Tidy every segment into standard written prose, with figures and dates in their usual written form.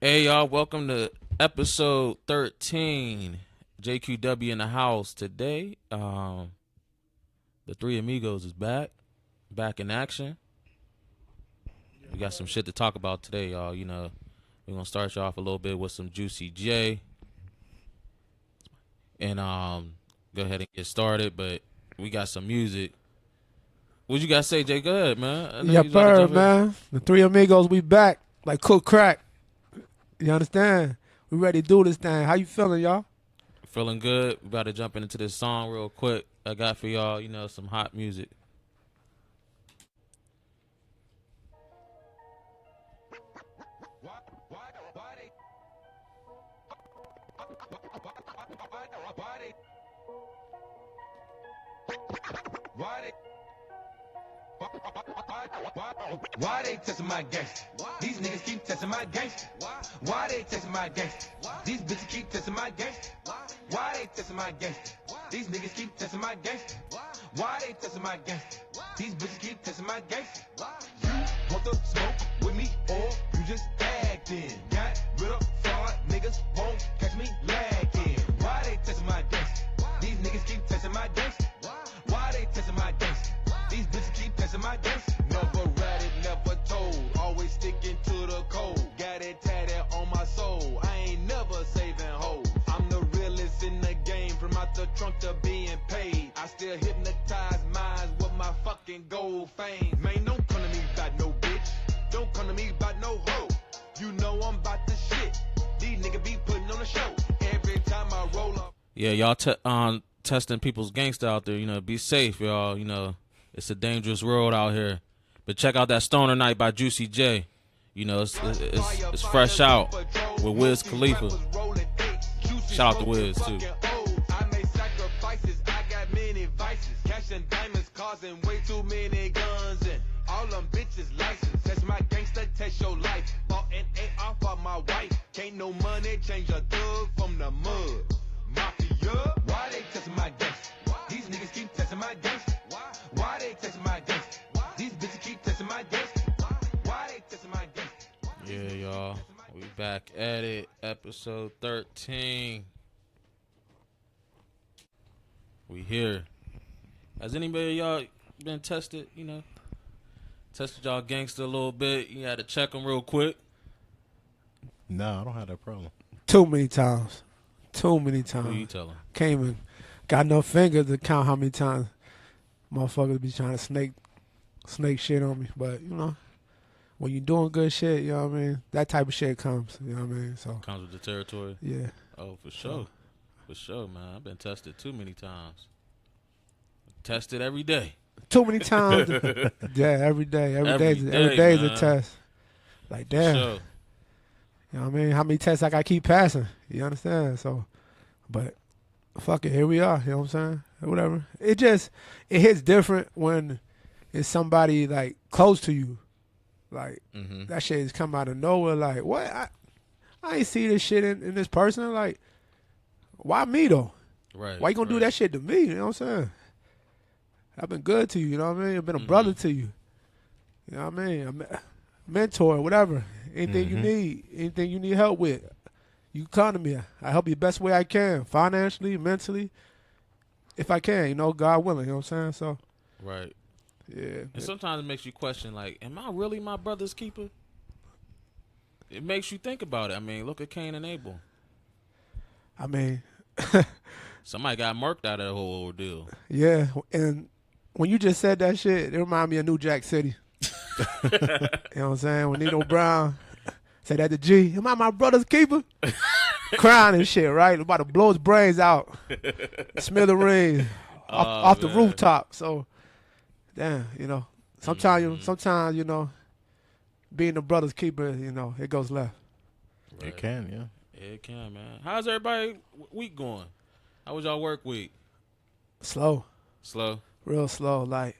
Hey y'all, welcome to episode 13. JQW in the house today. The Three Amigos is back in action. We got some shit to talk about today, y'all. You know, we're gonna start you off a little bit with some Juicy J, and go ahead and get started. But we got some music. What you guys say, Jay? Go ahead, man. I know Yeah, you was about to jump in. man. The Three Amigos, we back like cook crack. You understand? We ready to do this thing. How you feeling, y'all? Feeling good. We about to jump into this song real quick. I got for y'all, you know, some hot music. Why they testing my gangster? These niggas keep testing my gangster. Why they testing my gangster? These bitches keep testing my gangster. Why they testing my gangster? These niggas keep testing my gangster. Why they testing my gangster? These bitches keep testing my gangster. You want the smoke with me or you just acting? Got rid of fraud, niggas won't catch me lacking. Why they testing my gangster? These niggas keep testing my gangster. Why they testing my gangster? These bitches keep testing my gangster. Never read it, never told. Always sticking to the code. Got it tatted on my soul. I ain't never saving hoes. I'm the realest in the game. From out the trunk to being paid. I still hypnotize minds with my fucking gold fame. Man, don't come to me about no bitch. Don't come to me about no hoe. You know I'm about the shit. These niggas be putting on a show. Every time I roll up. Yeah, y'all testing people's gangster out there. You know, be safe, y'all. You know, it's a dangerous world out here. But check out that Stoner Night by Juicy J. You know, it's fresh out with Wiz Khalifa. Shout out to Wiz, too. I made sacrifices, I got many vices. Cash and diamonds causing way too many guns. And all them bitches licensed. Test my gangster, test your life. Bought an AR for my wife. Can't no money change a thug from the mud. Mafia, why they testing my gangster? These niggas keep testing my gangster. Why they testing my gangster? These bitches keep testing my gangster. Why they testing my gangster? Yeah, y'all. We back at it. Episode 13. We here. Has anybody of y'all been tested, you know? Tested y'all gangster a little bit. You had to check them real quick. No, I don't have that problem. Too many times. Too many Who you times. telling? Came and got no fingers to count how many times motherfuckers be trying to snake shit on me. But, you know, when you doing good shit, you know what I mean? That type of shit comes, you know what I mean? So, Comes with the territory. yeah. Oh, for sure. For sure, man. I've been tested too many times. Tested every day. Too many times. Yeah, every day. Every day is a man. test. Like, For damn. sure. You know what I mean? How many tests I got to keep passing? You understand? So, but fuck it, here we are. You know what I'm saying? Whatever. It hits different when it's somebody like close to you. Like that shit has come out of nowhere. Like, what? I ain't see this shit in this person. Like, why me though? Right. Why you gonna do that shit to me? You know what I'm saying? I've been good to you. You know what I mean? I've been a brother to you. You know what I mean? Mentor, whatever. Anything you need help with, you come to me. I help you the best way I can, financially, mentally, if I can, you know, God willing, you know what I'm saying? So, Right. yeah. And sometimes it makes you question, like, am I really my brother's keeper? It makes you think about it. I mean, look at Cain and Abel. I mean, Somebody got murked out of the whole ordeal. yeah. And when you just said that shit, it reminded me of New Jack City. You know what I'm saying? When Nino Brown said that to G, am I my brother's keeper? Crying and shit, right? About to blow his brains out. Smithereens off the rooftop. So, damn, you know, sometimes, you know, being the brother's keeper, you know, it goes left. Right. It can, yeah. Yeah, it can, man. How's everybody week going? How was y'all work week? Slow. Slow? Real slow. Like,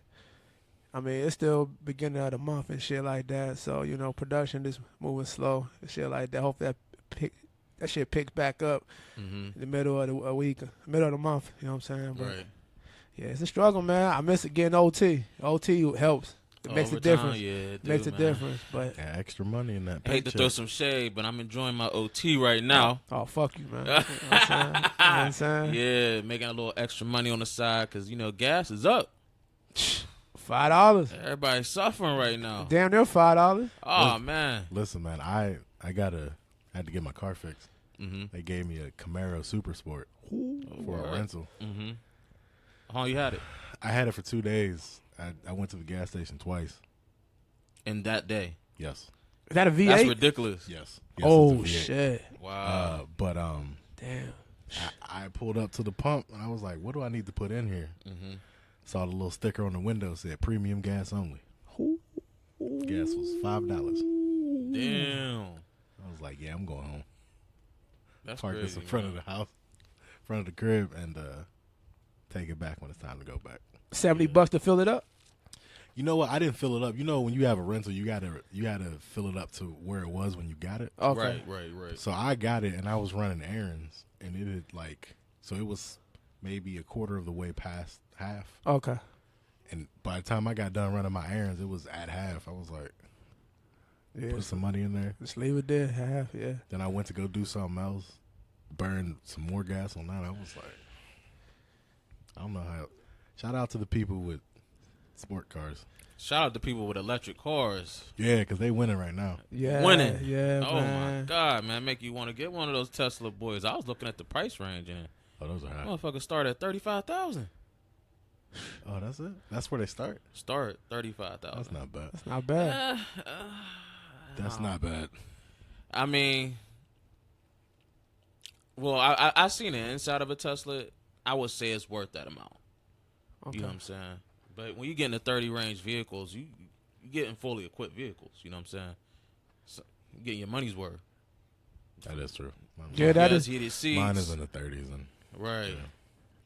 I mean, it's still beginning of the month and shit like that. So, you know, production is moving slow and shit like that. Hopefully that shit picks back up in the middle of the week, middle of the month. You know what I'm saying? But Right. yeah, it's a struggle, man. I miss it getting OT. OT helps. It makes a Overtime, difference. yeah, it Makes do, a man. difference. But Got extra money in that I hate to paycheck. throw some shade, but I'm enjoying my OT right now. oh fuck you, man. You know what I'm saying? Yeah, making a little extra money on the side because gas is up. $5. Everybody's suffering right now. Damn near $5. Oh man. Listen, man, I had to get my car fixed. Mm-hmm. They gave me a Camaro Super Sport for a rental. Mm-hmm. How long you had it? I had it for 2 days. I went to the gas station twice. In that day. Yes. Is that a V8? That's ridiculous. Yes. Oh it's a V8. shit! Wow. But Damn. I pulled up to the pump and I was like, "What do I need to put in here?" Mm-hmm. Saw the little sticker on the window said "Premium gas only." Gas was $5. Damn. I was like, "Yeah, I'm going home." That's Park crazy. this in front man. of the house, front of the crib, and take it back when it's time to go back. $70 to fill it up. You know what? I didn't fill it up. You know, when you have a rental, you gotta fill it up to where it was when you got it. Okay. Right. So I got it, and I was running errands, and it had so it was maybe a quarter of the way past half. Okay. And by the time I got done running my errands, it was at half. I was like, Yeah. put some money in there. Just leave it there. Half. Yeah. Then I went to go do something else, burn some more gas on that. I was like, I don't know how. Shout out to the people with sport cars. Shout out to people with electric cars. Yeah, because they winning right now. Yeah. Winning. Yeah. Oh man. my God, man. Make you want to get one of those Tesla boys. I was looking at the price range and Oh, those are high. motherfuckers start at 35,000. Oh, that's it? That's where they start? Start 35,000. That's not bad. That's not bad. That's not bad. I mean, well, I seen the inside of a Tesla. I would say it's worth that amount. Okay. You know what I'm saying? But when you get into 30 range vehicles, you getting fully equipped vehicles. You know what I'm saying? So you getting your money's worth. That is true. Yeah, that Yes, is heated seats. Mine is in the 30s. And Right.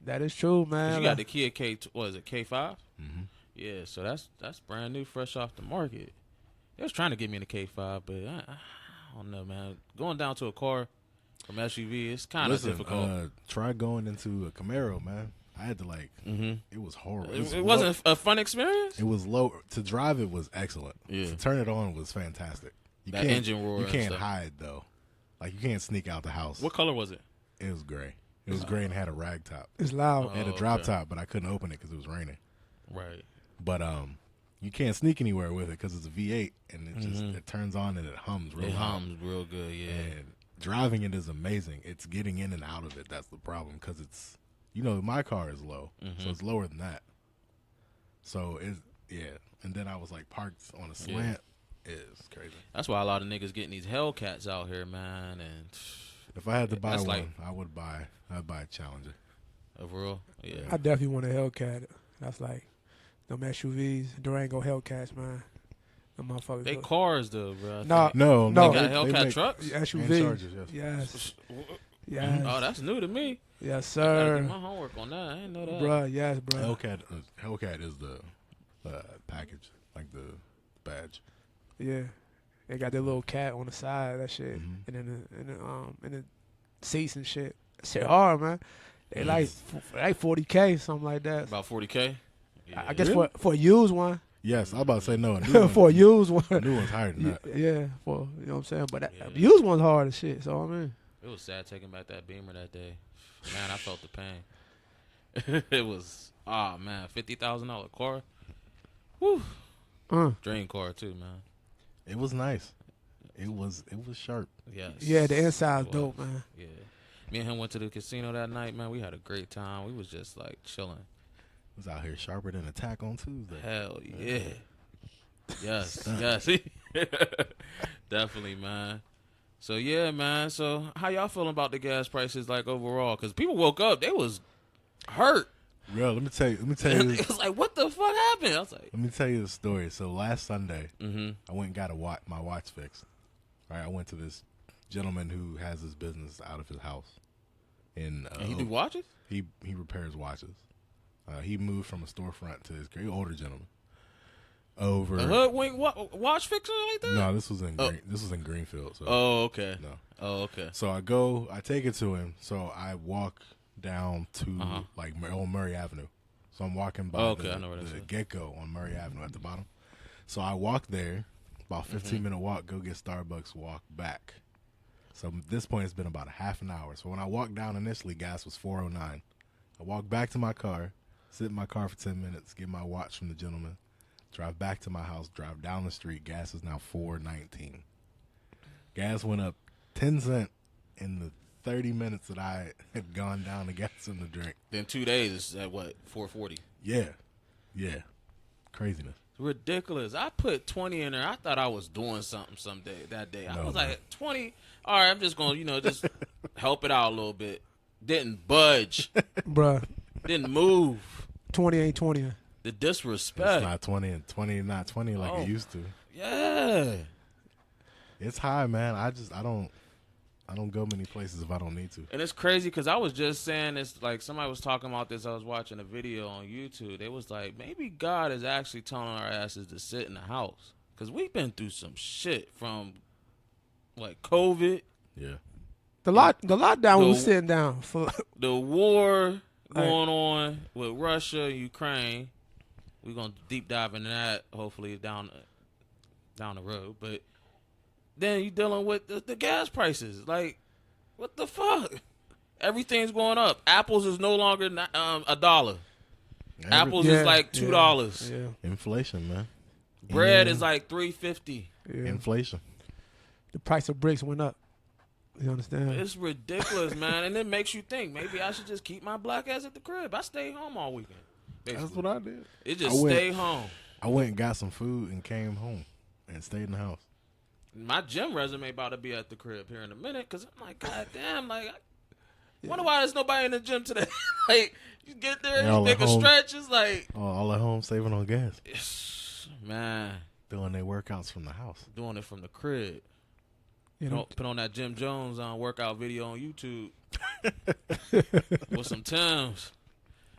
that is true, 'Cause man. you got the Kia K. What is it? K5. mm-hmm. Yeah. So that's brand new, fresh off the market. They was trying to get me in the K5, but I don't know, man. Going down to a car from SUV, it's kind of difficult. Try going into a Camaro, man. I had to it was horrible. It wasn't a fun experience. It was low. To drive it was excellent. Yeah. To turn it on was fantastic. You That can't- engine roar You and can't stuff. hide, though. You can't sneak out the house. What color was it? It was gray. It was gray and had a rag top. It's loud. Oh, It had a drop okay. top, but I couldn't open it because it was raining. Right. But you can't sneak anywhere with it because it's a V8 and it just it turns on and it hums real It loud. hums real good. Yeah. And driving it is amazing. It's getting in and out of it that's the problem because it's my car is low, so it's lower than that. So and then I was parked on a slant. It's crazy. That's why a lot of niggas getting these Hellcats out here, man. And If I had to buy That's one, I'd buy a Challenger. for real, yeah. I definitely want a Hellcat. That's like them SUVs, Durango Hellcats, man. Them motherfuckers. They look- cars though, bro. No, No, No. They got they Hellcat make trucks. SUV. and Chargers, yes. Yes. Yes. Oh, that's new to me. Yes, I gotta do sir. my homework on that. I didn't know that. Bruh, yes, bruh. Hellcat is the package, like the badge. Yeah. They got their little cat on the side of that shit. Mhm. And then the seats and shit. That shit hard, man. They like 40K, something like that. About 40K. I guess for a used one. Yes, I was about to say no. A new one, For a used one. a new one's higher than that. Yeah, for you know what I'm saying? But Yeah. used one's hard as shit, so I mean. It was sad taking back that Beamer that day. Man, I felt the pain. It was man, $50,000 car. Whew. Dream car too, man. It was nice. It was sharp. Yes. Yeah, the inside's It dope, was. man. Yeah. Me and him went to the casino that night, man. We had a great time. We was just chilling. Was out here sharper than Attack on Tuesday. Hell yeah. Yes. Yes. Definitely, man. So yeah, man. So how y'all feeling about the gas prices overall? Because people woke up, they was hurt. Real, let me tell you. It was what the fuck happened? I was like, Let me tell you the story. So last Sunday, mm-hmm. I went and got my watch fixed. Right, I went to this gentleman who has his business out of his house. And he do watches? He repairs watches. He moved from a storefront to his older gentleman. Over. A hood wing watch fixer like that? No, this was in Greenfield. So Oh, okay. no. Oh, okay. So I take it to him. So I walk down to on Murray Avenue. So I'm walking by I know where that the is. Gecko on Murray Avenue at the bottom. So I walked there, about 15-minute walk, go get Starbucks, walk back. So at this point, it's been about a half an hour. So when I walked down initially, gas was $4.09. I walked back to my car, sit in my car for 10 minutes, get my watch from the gentleman, drive back to my house, drive down the street. Gas is now $4.19. Gas went up 10 cents in the 30 minutes that I had gone down to gas in the drink. Then 2 days is at what, $4.40? Yeah. Craziness. Ridiculous. I put 20 in there. I thought I was doing something that day. I was man. like, 20. All right, I'm just going to, just help it out a little bit. Didn't budge. Bruh, Didn't move. 20 ain't 20. The disrespect. It's not 20 and 20 not 20 like it used to. Yeah. It's high, man. I don't go many places if I don't need to. And it's crazy because I was just saying this, like somebody was talking about this. I was watching a video on YouTube. They was like, maybe God is actually telling our asses to sit in the house. Because we've been through some shit from, like, COVID. Yeah. The lockdown we was sitting down for. The war going on with Russia and Ukraine. We're going to deep dive into that, hopefully, down the road. But then you're dealing with the gas prices. Like, what the fuck? Everything's going up. Apples is no longer $1. Apples is like $2. Yeah. Inflation, man. Bread is like $3.50. Yeah. Inflation. The price of bricks went up. You understand? It's ridiculous, man. And it makes you think, maybe I should just keep my black ass at the crib. I stay home all weekend. Basically. That's what I did. It just stay home. I went and got some food and came home and stayed in the house. My gym resume about to be at the crib here in a minute because I'm like, God damn, like, I wonder why there's nobody in the gym today. Like, you get there, you make a stretch, it's like. Oh, all at home saving on gas. Man. Doing their workouts from the house. Doing it from the crib. You know, Put on that Jim Jones workout video on YouTube with some Timbs.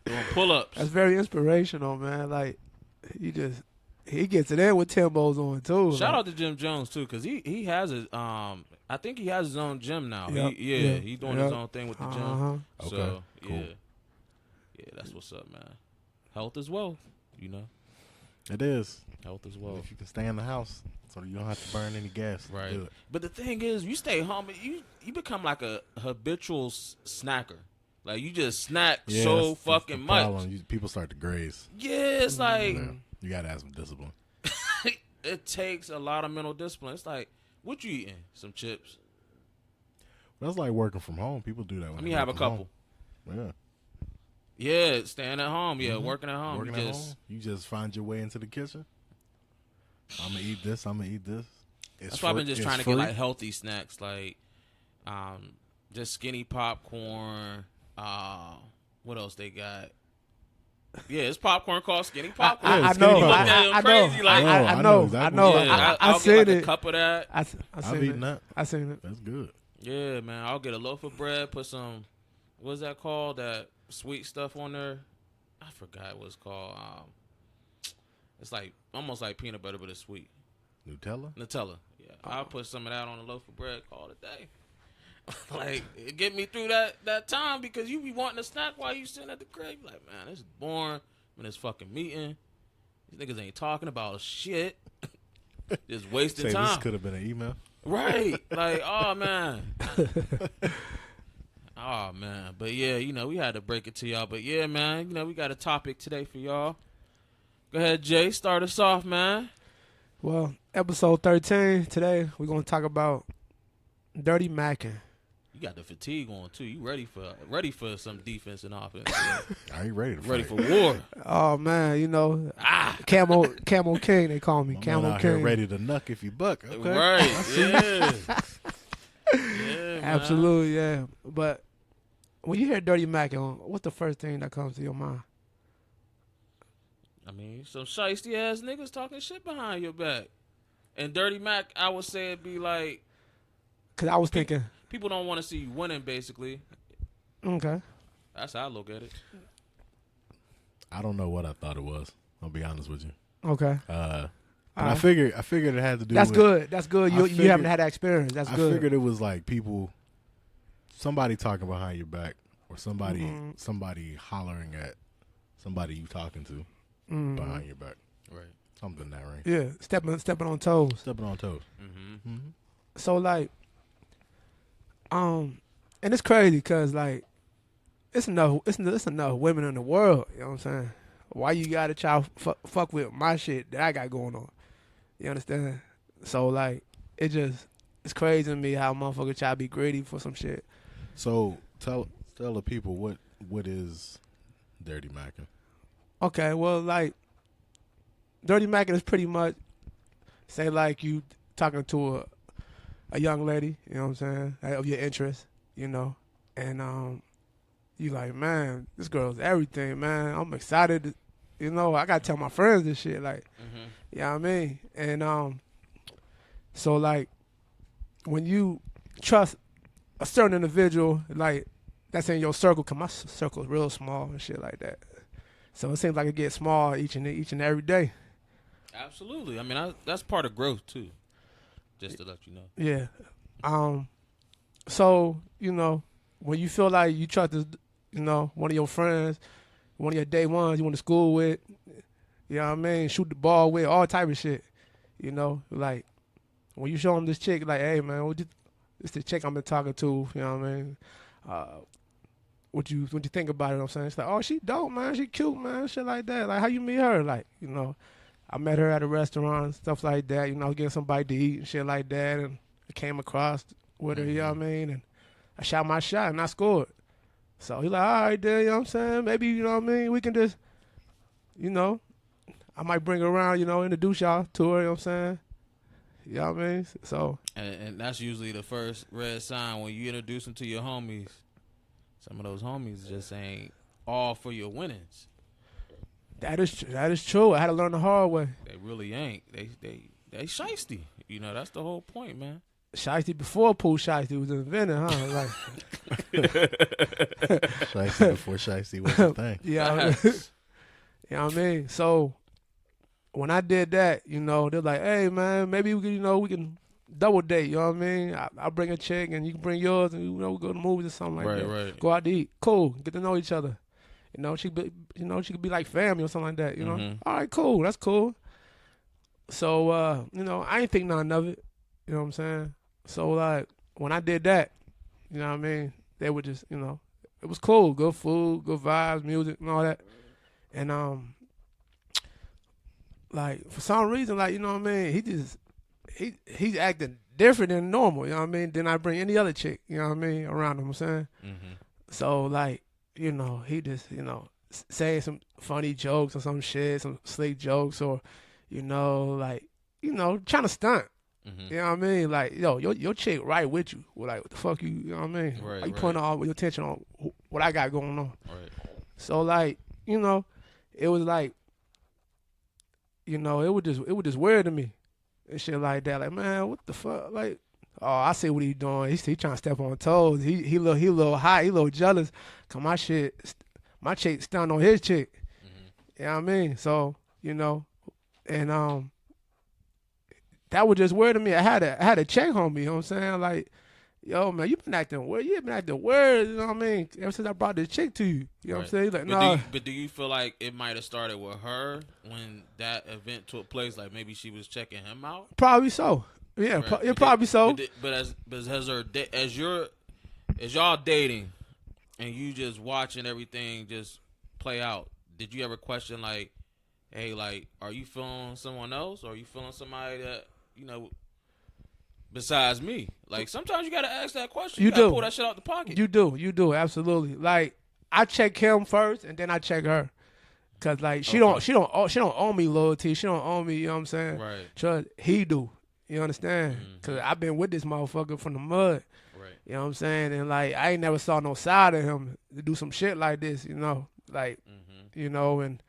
Doing pull-ups. that's very inspirational, man. Like, he gets it in with Timbo's on too. Shout out to Jim Jones too, because he has his I think he has his own gym now. Yep. He's doing his own thing with the gym. Uh-huh. So Okay, cool. yeah, that's what's up, man. Health as well, you know. It is. Health as well. If you can stay in the house, so you don't have to burn any gas. Right. Do it. But the thing is, you stay home, you become like a habitual snacker. Like, you just snack Yeah, so that's fucking the much. problem. People start to graze. Yeah, it's like Yeah. You got to have some discipline. it takes a lot of mental discipline. It's like, what you eating? Some chips? That's like working from home. People do that. When Let they me have a work from couple. home. Yeah, staying at home. Yeah, working at home. Working you at just, home, you just find your way into the kitchen. I'm gonna eat this. I'm gonna eat this. That's why I've been just trying to get like healthy snacks, like just skinny popcorn. What else they got? Yeah, it's popcorn called skinny popcorn. I skinny know. popcorn. I Crazy, like, I know. exactly. I know. Yeah, I I'll seen get like it. a cup of that. I seen I've eaten it. that. I seen it. That's good. Yeah, man. I'll get a loaf of bread, put some, what's that called? That sweet stuff on there. I forgot what it's called. It's like almost like peanut butter, but it's sweet. Nutella. Yeah, I'll put some of that on a loaf of bread. Call it a day. Like, it get me through that time because you be wanting a snack while you sitting at the crib. Like, man, this is boring. I'm in this fucking meeting. These niggas ain't talking about shit. Just wasting Say time. this could have been an email. Right. Like, oh, man. Oh, man. But, yeah, you know, we had to break it to y'all. But, yeah, man, you know, we got a topic today for y'all. Go ahead, Jay. Start us off, man. Well, episode 13 today. We're gonna talk about Dirty Mackin. You got the fatigue on, too. You ready for some defense and offense. Are you ready to Ready fight? for war. Oh man, you know, Camel King. They call me My Camel man out here King. ready to knuck if you buck. Okay. Right. Yeah. Yeah, man. Absolutely, yeah. But when you hear Dirty Mackin, what's the first thing that comes to your mind? I mean, some shiesty ass niggas talking shit behind your back. And Dirty Mac, I would say it'd be like, Cause I was thinking, people don't want to see you winning, basically. okay, That's how I look at it. I don't know what I thought it was. I'll be honest with you. okay. But Alright. I figured it had to do. That's with, good. That's good. You figured- haven't had that experience. That's I good. figured it was like somebody talking behind your back, or somebody hollering at somebody you talking to behind your back. Right. Something in that range. Yeah, stepping on toes. Stepping on toes. Mm-hmm. Mm-hmm. So like, and it's crazy because like, it's enough women in the world. You know what I'm saying? Why you gotta try to fuck with my shit that I got going on? You understand? So like, it's crazy to me how motherfuckers try to be greedy for some shit. So tell the people what is Dirty Mackin'? Okay, well like, Dirty Mackin' is pretty much say like you talking to a young lady, you know what I'm saying, of your interest, you know, and you like, man, this girl's everything, man. I'm excited, you know. I gotta tell my friends this shit, like, you know what I mean? And so like, when you trust a certain individual, like that's in your circle, cause my circle is real small and shit like that. So it seems like it gets small each and every day. Absolutely. I mean, that's part of growth too. Just to let you know. Yeah. So, you know, when you feel like you trust this, you know, one of your friends, one of your day ones you went to school with, you know what I mean, shoot the ball with, all type of shit. You know, like when you show them this chick, like, hey man, this the chick I've been talking to, you know what I mean? What you think about it, you know what I'm saying? It's like, oh, she dope, man, she cute, man, shit like that. Like, how you meet her? Like, you know, I met her at a restaurant, stuff like that, you know, getting somebody to eat and shit like that, and I came across with her, you know what I mean? And I shot my shot and I scored. So he like, all right, then, you know what I'm saying? Maybe, you know what I mean, we can just, you know, I might bring her around, you know, introduce y'all to her, you know what I'm saying? You know what I mean? So. And that's usually the first red sign when you introduce them to your homies. Some of those homies just ain't all for your winnings. That is true. I had to learn the hard way. They really ain't. They shiesty. You know, that's the whole point, man. Shiesty before Pooh Shiesty was invented, huh? Like Shiesty before Shiesty was a thing. Yeah, you know what I mean? So when I did that, you know, they're like, hey man, maybe we can, you know, we can double date, you know what I mean? I'll bring a chick and you can bring yours and, you know, we go to movies or something like that. Right. Go out to eat. Cool. Get to know each other. You know, she could be like family or something like that, you know? All right, cool. That's cool. So, you know, I ain't think none of it. You know what I'm saying? So, like, when I did that, you know what I mean? They were just, you know, it was cool. Good food, good vibes, music, and all that. And, like, for some reason, like, you know what I mean? He's acting different than normal, you know what I mean? Than I bring any other chick, you know what I mean, around him, I'm saying? So, like, you know, he just, you know, saying some funny jokes or some shit, some slick jokes, or, you know, like, you know, trying to stunt. You know what I mean? Like, yo, your chick right with you. Well, like, what the fuck you know what I mean? Right, you putting all your attention on what I got going on. Right. So, like, you know, it was like, you know, it was just weird to me and shit like that. Like, man, what the fuck? Like, oh, I see what he doing. He trying to step on toes. He little hot. He little jealous. Cause my chick stunned on his chick. You know what I mean? So, you know, and that was just weird to me. I had to check on me. You know what I'm saying? Like, yo, man, you been acting weird. You been acting weird. You know what I mean? Ever since I brought this chick to you. You know what I'm saying? Like, no. But do you feel like it might have started with her when that event took place? Like maybe she was checking him out. Probably so. Yeah, right. Probably so. But as y'all dating, and you just watching everything just play out, did you ever question like, hey, like, are you feeling someone else, or are you feeling somebody that, you know, besides me? Like, sometimes you gotta ask that question. You gotta pull that shit out the pocket. You do, absolutely. Like, I check him first, and then I check her, cause like she don't owe me loyalty. She don't owe me. You know what I'm saying? Right. Trust he do. You understand? Cause I've been with this motherfucker from the mud. Right. You know what I'm saying? And like, I ain't never saw no side of him to do some shit like this. You know, like, you know, and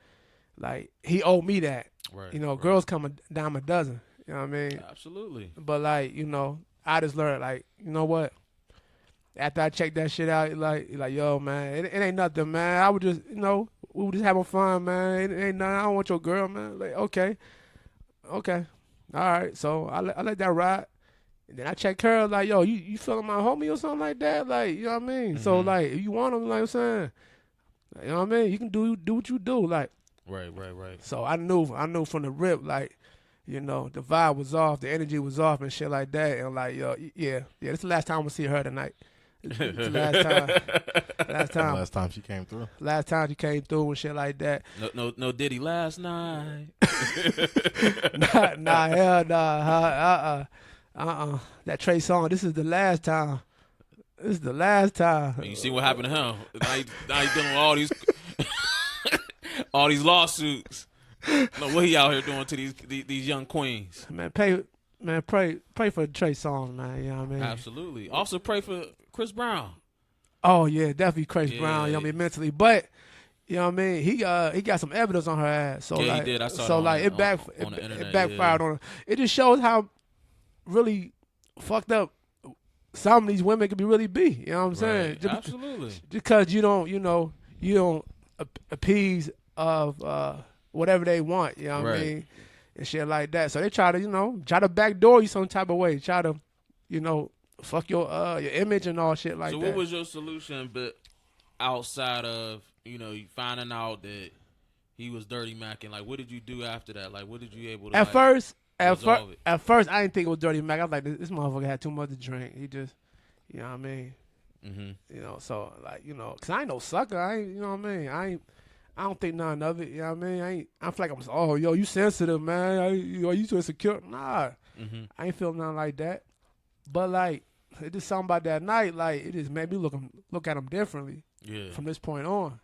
like he owed me that. Right. You know, girls come a dime a dozen. You know what I mean? Absolutely. But like, you know, I just learned, like, you know what? After I checked that shit out, like yo, man, it ain't nothing, man. I would just, you know, we were just having fun, man. It ain't nothing. I don't want your girl, man. Like, okay, all right. So I let that ride, and then I checked her, like, yo, you feeling my homie or something like that, like, you know what I mean? So like, if you want him, like I'm saying, you know what I mean? You can do what you do, like. Right. So I knew from the rip, like, you know, the vibe was off, the energy was off and shit like that. And like, yo, yeah, this is the last time I'm gonna see her tonight. It's the last time. Last time she came through. Last time she came through and shit like that. No Diddy last night. nah, hell nah. That Trey song, this is the last time. This is the last time. And you see what happened to him. Now he dealing with all these all these lawsuits. No, what he out here doing to these young queens? Man, pray for the Trey song, man. You know what I mean? Absolutely. Also pray for Chris Brown. Oh yeah, definitely Chris Brown. You know what I mean, mentally, but you know what I mean. He got some evidence on her ass. So Yeah, like, he did. I saw so it like on it the internet, it backfired on her. It just shows how really fucked up some of these women could be really be. You know what I'm saying? Right. Absolutely. Because you don't appease of whatever they want. You know what I Right. mean? And shit like that. So they try to backdoor you some type of way. Try to, fuck your image and all shit like So that. what was your solution, but outside of you finding out that he was Dirty Mackin'? Like, what did you do after that? Like, what did you able to At first, resolve it? I didn't think it was Dirty Mac. I was like, this motherfucker had too much to drink. He just, you know what I mean? Mm-hmm. So like, cause I ain't no sucker. I ain't, you know what I mean? I don't think none of it. You know what I mean? I feel like you sensitive, man. You too insecure. Nah, Mm-hmm. I ain't feel nothing like that. But like, it just something about that night. Like, it just made me look at him differently. Yeah. From this point on.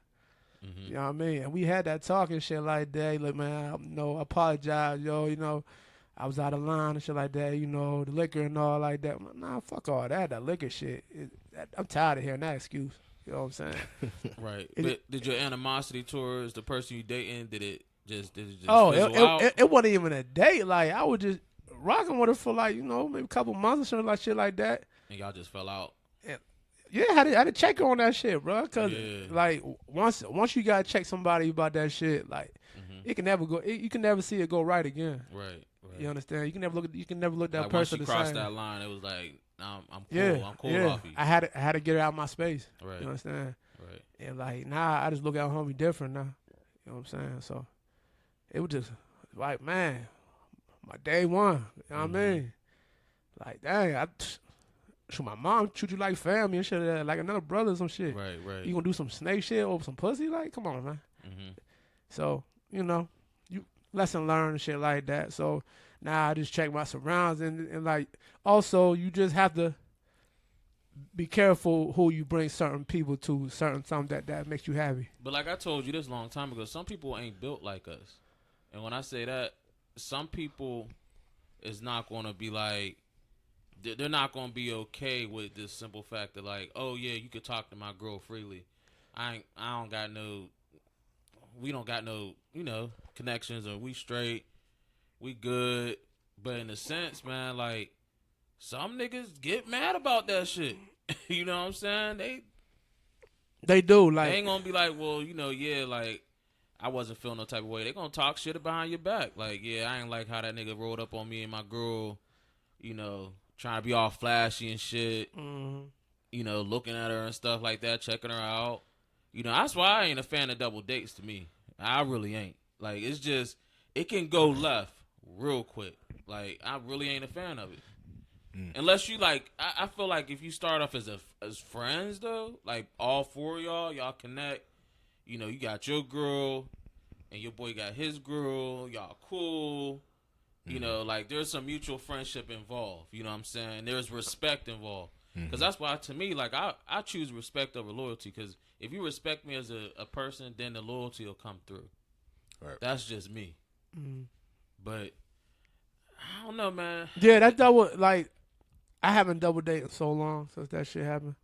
Mm-hmm. You know what I mean? And we had that talk and shit like that. Like, man, I apologize, yo. I was out of line and shit like that. The liquor and all like that. I'm like, nah, fuck all that. That liquor shit. I'm tired of hearing that excuse. You know what I'm saying? Right. But did your animosity towards the person you dating, did it just fizzle out? It wasn't even a date. Like, I was just rocking with her for like, maybe a couple months or something, shit like that. And y'all just fell out. Yeah, I had to check her on that shit, bro. Cause Yeah. like once you gotta check somebody about that shit, like it can never go. You can never see it go right again. Right. You understand? You can never look that Like, person once the you crossed same. that line, it was like, I'm cool. Yeah, I'm cool yeah. off you. I had to get her out of my space. Right. You understand? Right. And like I just look at homie different now. You know what I'm saying? So it was just like, man, my day one. You know what I mean? Like, dang, my mom treat you like family and shit, like another brother or some shit. Right. You gonna do some snake shit over some pussy? Like, come on, man. Mm-hmm. So, you lesson learned and shit like that. So now I just check my surrounds and like, also you just have to be careful who you bring certain people to, something that makes you happy. But like I told you this a long time ago, some people ain't built like us. And when I say that, some people is not going to be like, they're not going to be okay with this simple fact that like, oh yeah, you could talk to my girl freely. We don't got no, connections, or we straight, we good. But in a sense, man, like, some niggas get mad about that shit. You know what I'm saying? They do, like, They ain't gonna be like, well, yeah, like, I wasn't feeling no type of way. They gonna talk shit behind your back. Like, yeah, I ain't like how that nigga rolled up on me and my girl, trying to be all flashy and shit. Looking at her and stuff like that, checking her out. That's why I ain't a fan of double dates to me. I really ain't. Like, it's just, it can go left real quick. Like, I really ain't a fan of it. Unless you, like, I feel like if you start off as friends, though, like, all four of y'all connect. You got your girl, and your boy got his girl. Y'all cool. Like, there's some mutual friendship involved. You know what I'm saying? There's respect involved. Because that's why, to me, like, I choose respect over loyalty. Because if you respect me as a person, then the loyalty will come through. Right. That's just me. But I don't know, man. yeah, that double, like, I haven't double dated so long since that shit happened.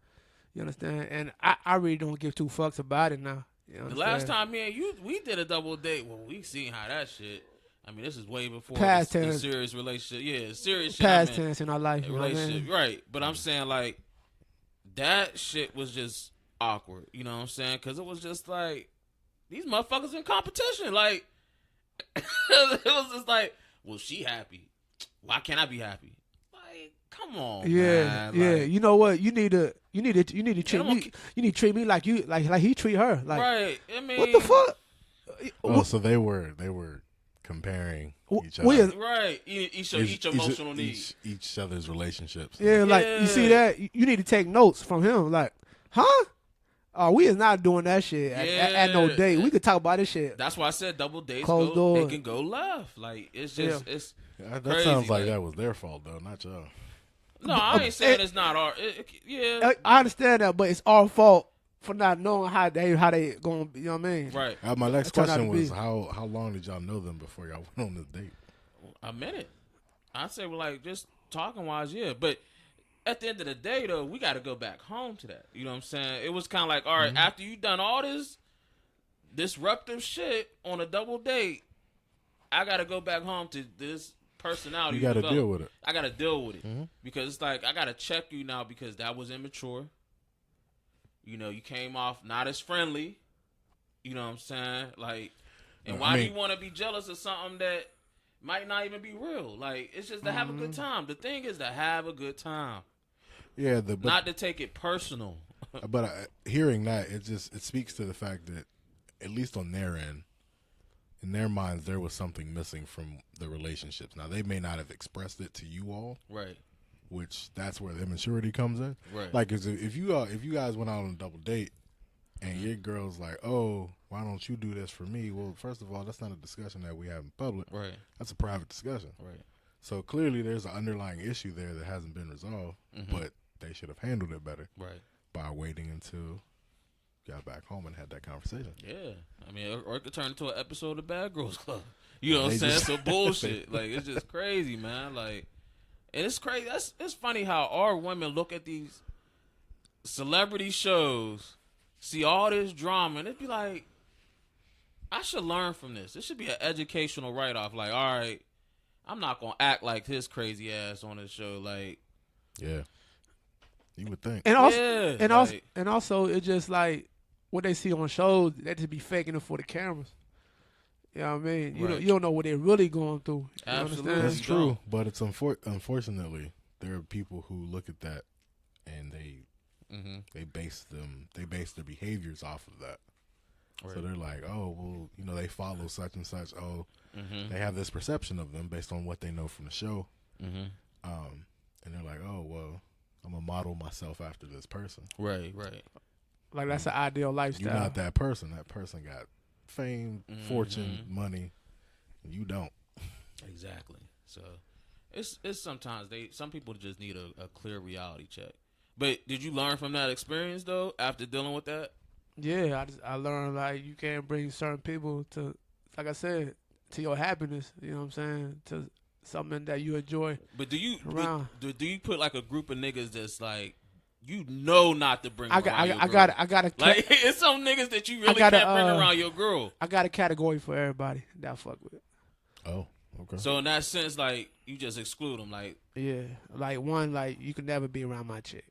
You understand? And I really don't give two fucks about it now. You The last time me and you, we did a double date, well, we seen how that shit. I mean, this is way before Past the tense. serious relationship. Yeah, serious shit. Past tense in our life. You know what I Relationship, mean? right? But I'm saying, like, that shit was just awkward. You know what I'm saying? Because it was just like, these motherfuckers in competition. Like, it was just like, well, she happy. Why can't I be happy? Like, come on, Yeah, man. yeah. Like, You know what? You need to treat me. You need to treat me like he treat her. Like, right. I mean, what the fuck? Oh, so they were comparing each other. we Right. Each emotional needs. Each other's relationships. Yeah, like you see that, you need to take notes from him. Like, huh? Oh, we is not doing that shit at no date. We could talk about this shit. That's why I said double dates Closed door. they can go left. Like it's just it's That crazy, sounds like that was their fault though, not y'all. No, I ain't saying it's not our. Yeah, I understand that, but it's our fault for not knowing how they gonna. You know what I mean? right. My next It turned out question to was be. how long did y'all know them before y'all went on this date? A minute. I'd say we're like just talking wise, yeah. But at the end of the day, though, we got to go back home to that. You know what I'm saying? It was kind of like, all right, after you done all this disruptive shit on a double date, I got to go back home to this personality. You got to deal with it. I got to deal with it because it's like I got to check you now because that was immature. You know, you came off not as friendly. You know what I'm saying? Like, and why do you want to be jealous of something that might not even be real? Like, it's just to have a good time. The thing is to have a good time. Yeah, not to take it personal. But hearing that, it speaks to the fact that at least on their end, in their minds, there was something missing from the relationships. Now they may not have expressed it to you all, right? Which that's where the immaturity comes in, right? Like, if you guys went out on a double date and your girl's like, "Oh, why don't you do this for me?" Well, first of all, that's not a discussion that we have in public, right? That's a private discussion, right? So clearly, there's an underlying issue there that hasn't been resolved, but they should have handled it better, right? By waiting until got back home and had that conversation. Yeah, I mean, or it could turn into an episode of Bad Girls Club. You know what I'm saying? So bullshit. Like, it's just crazy, man. Like, and it's crazy. It's funny how our women look at these celebrity shows, see all this drama, and it'd be like, I should learn from this. This should be an educational write-off. Like, all right, I'm not gonna act like his crazy ass on this show. Like, yeah, you would think. And also, yeah, and also, it's just like what they see on shows. They just be faking it for the cameras. You know what I mean? You don't know what they're really going through. You Absolutely, understand? That's true. But it's unfortunately there are people who look at that and they base their behaviors off of that. Right. So they're like, oh, well, they follow such and such. Oh, they have this perception of them based on what they know from the show. And they're like, oh, well, I'm gonna model myself after this person. Right. Like that's an ideal lifestyle. You're not that person. That person got fame, fortune, money, and you don't. Exactly. So it's sometimes some people just need a clear reality check. But did you learn from that experience though after dealing with that? Yeah, I learned like you can't bring certain people to, like I said, to your happiness. You know what I'm saying? To something that you enjoy. But do you around. do you put like a group of niggas that's like not to bring around your girl? I got a like it's some niggas that you really can't bring around your girl. I got a category for everybody that I fuck with. Oh, okay. So in that sense, like you just exclude them, like yeah, like one, like you can never be around my chick.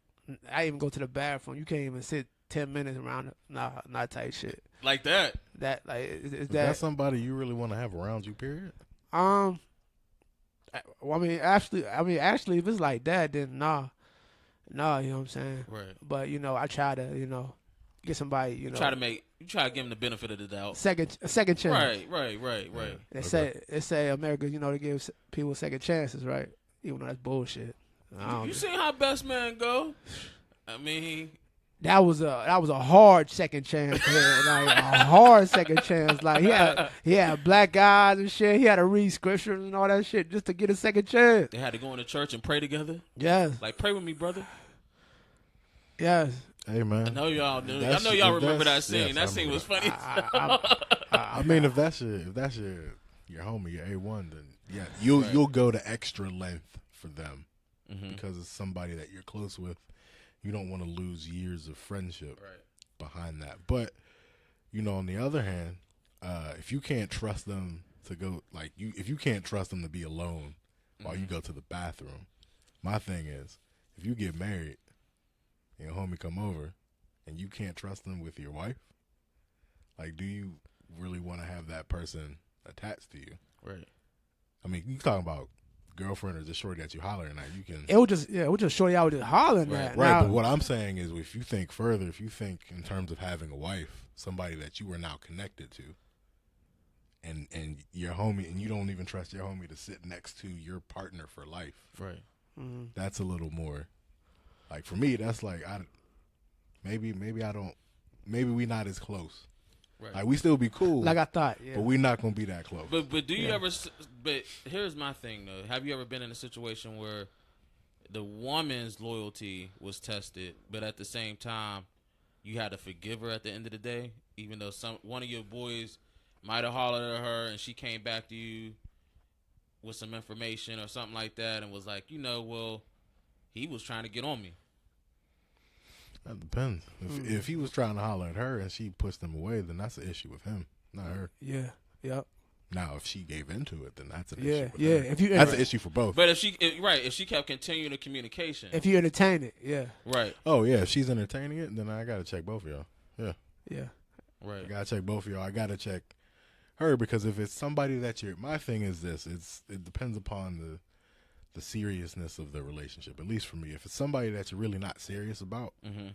I even go to the bathroom. You can't even sit 10 minutes around. Nah, not tight shit. Like that. That like is that somebody you really want to have around you? Period. Well, I mean, actually, if it's like that, then nah, you know what I'm saying? Right. But I try to, get somebody, you try to give them the benefit of the doubt. A second chance. Right. They say America, they give people second chances, right? Even though that's bullshit. You seen how Best Man go? I mean, that was a hard second chance, man. Like a hard second chance. Like he had black guys and shit. He had to read scriptures and all that shit just to get a second chance. They had to go into church and pray together. Yes. Like pray with me, brother. Yes. Hey man, I know y'all knew. I know y'all remember that scene. Yes, that scene was funny. I mean, if that's your homie, your A1, then yeah, you'll go to extra length for them because it's somebody that you're close with. You don't want to lose years of friendship behind that. But on the other hand, if you can't trust them to go, if you can't trust them to be alone while you go to the bathroom, my thing is, if you get married and your homie come over and you can't trust them with your wife, like, do you really want to have that person attached to you? Right. I mean, you talking about girlfriend or just shorty that you hollering at, you can. It was just shorty I was just hollering at. Right, now, but what I'm saying is, if you think further, if you think in terms of having a wife, somebody that you are now connected to, and your homie, and you don't even trust your homie to sit next to your partner for life. Right. Mm-hmm. That's a little more, like, for me, that's like, maybe we not as close. Right. Like, we still be cool. Like I thought, yeah. But we not going to be that close. But do you ever, but here's my thing, though. Have you ever been in a situation where the woman's loyalty was tested, but at the same time, you had to forgive her at the end of the day, even though one of your boys might have hollered at her and she came back to you with some information or something like that and was like, well, he was trying to get on me. That depends. If he was trying to holler at her and she pushed him away, then that's an issue with him, not her. Yeah. Yep. Now, if she gave into it, then that's an Yeah. issue with Yeah. her. That's an issue for both. But if she kept continuing the communication. If you entertain it, yeah. Right. Oh, yeah. If she's entertaining it, then I got to check both of y'all. Yeah. Yeah. Right. I got to check both of y'all. I got to check her, because if it's somebody that my thing is this, it depends upon the seriousness of the relationship. At least for me, if it's somebody that you're really not serious about,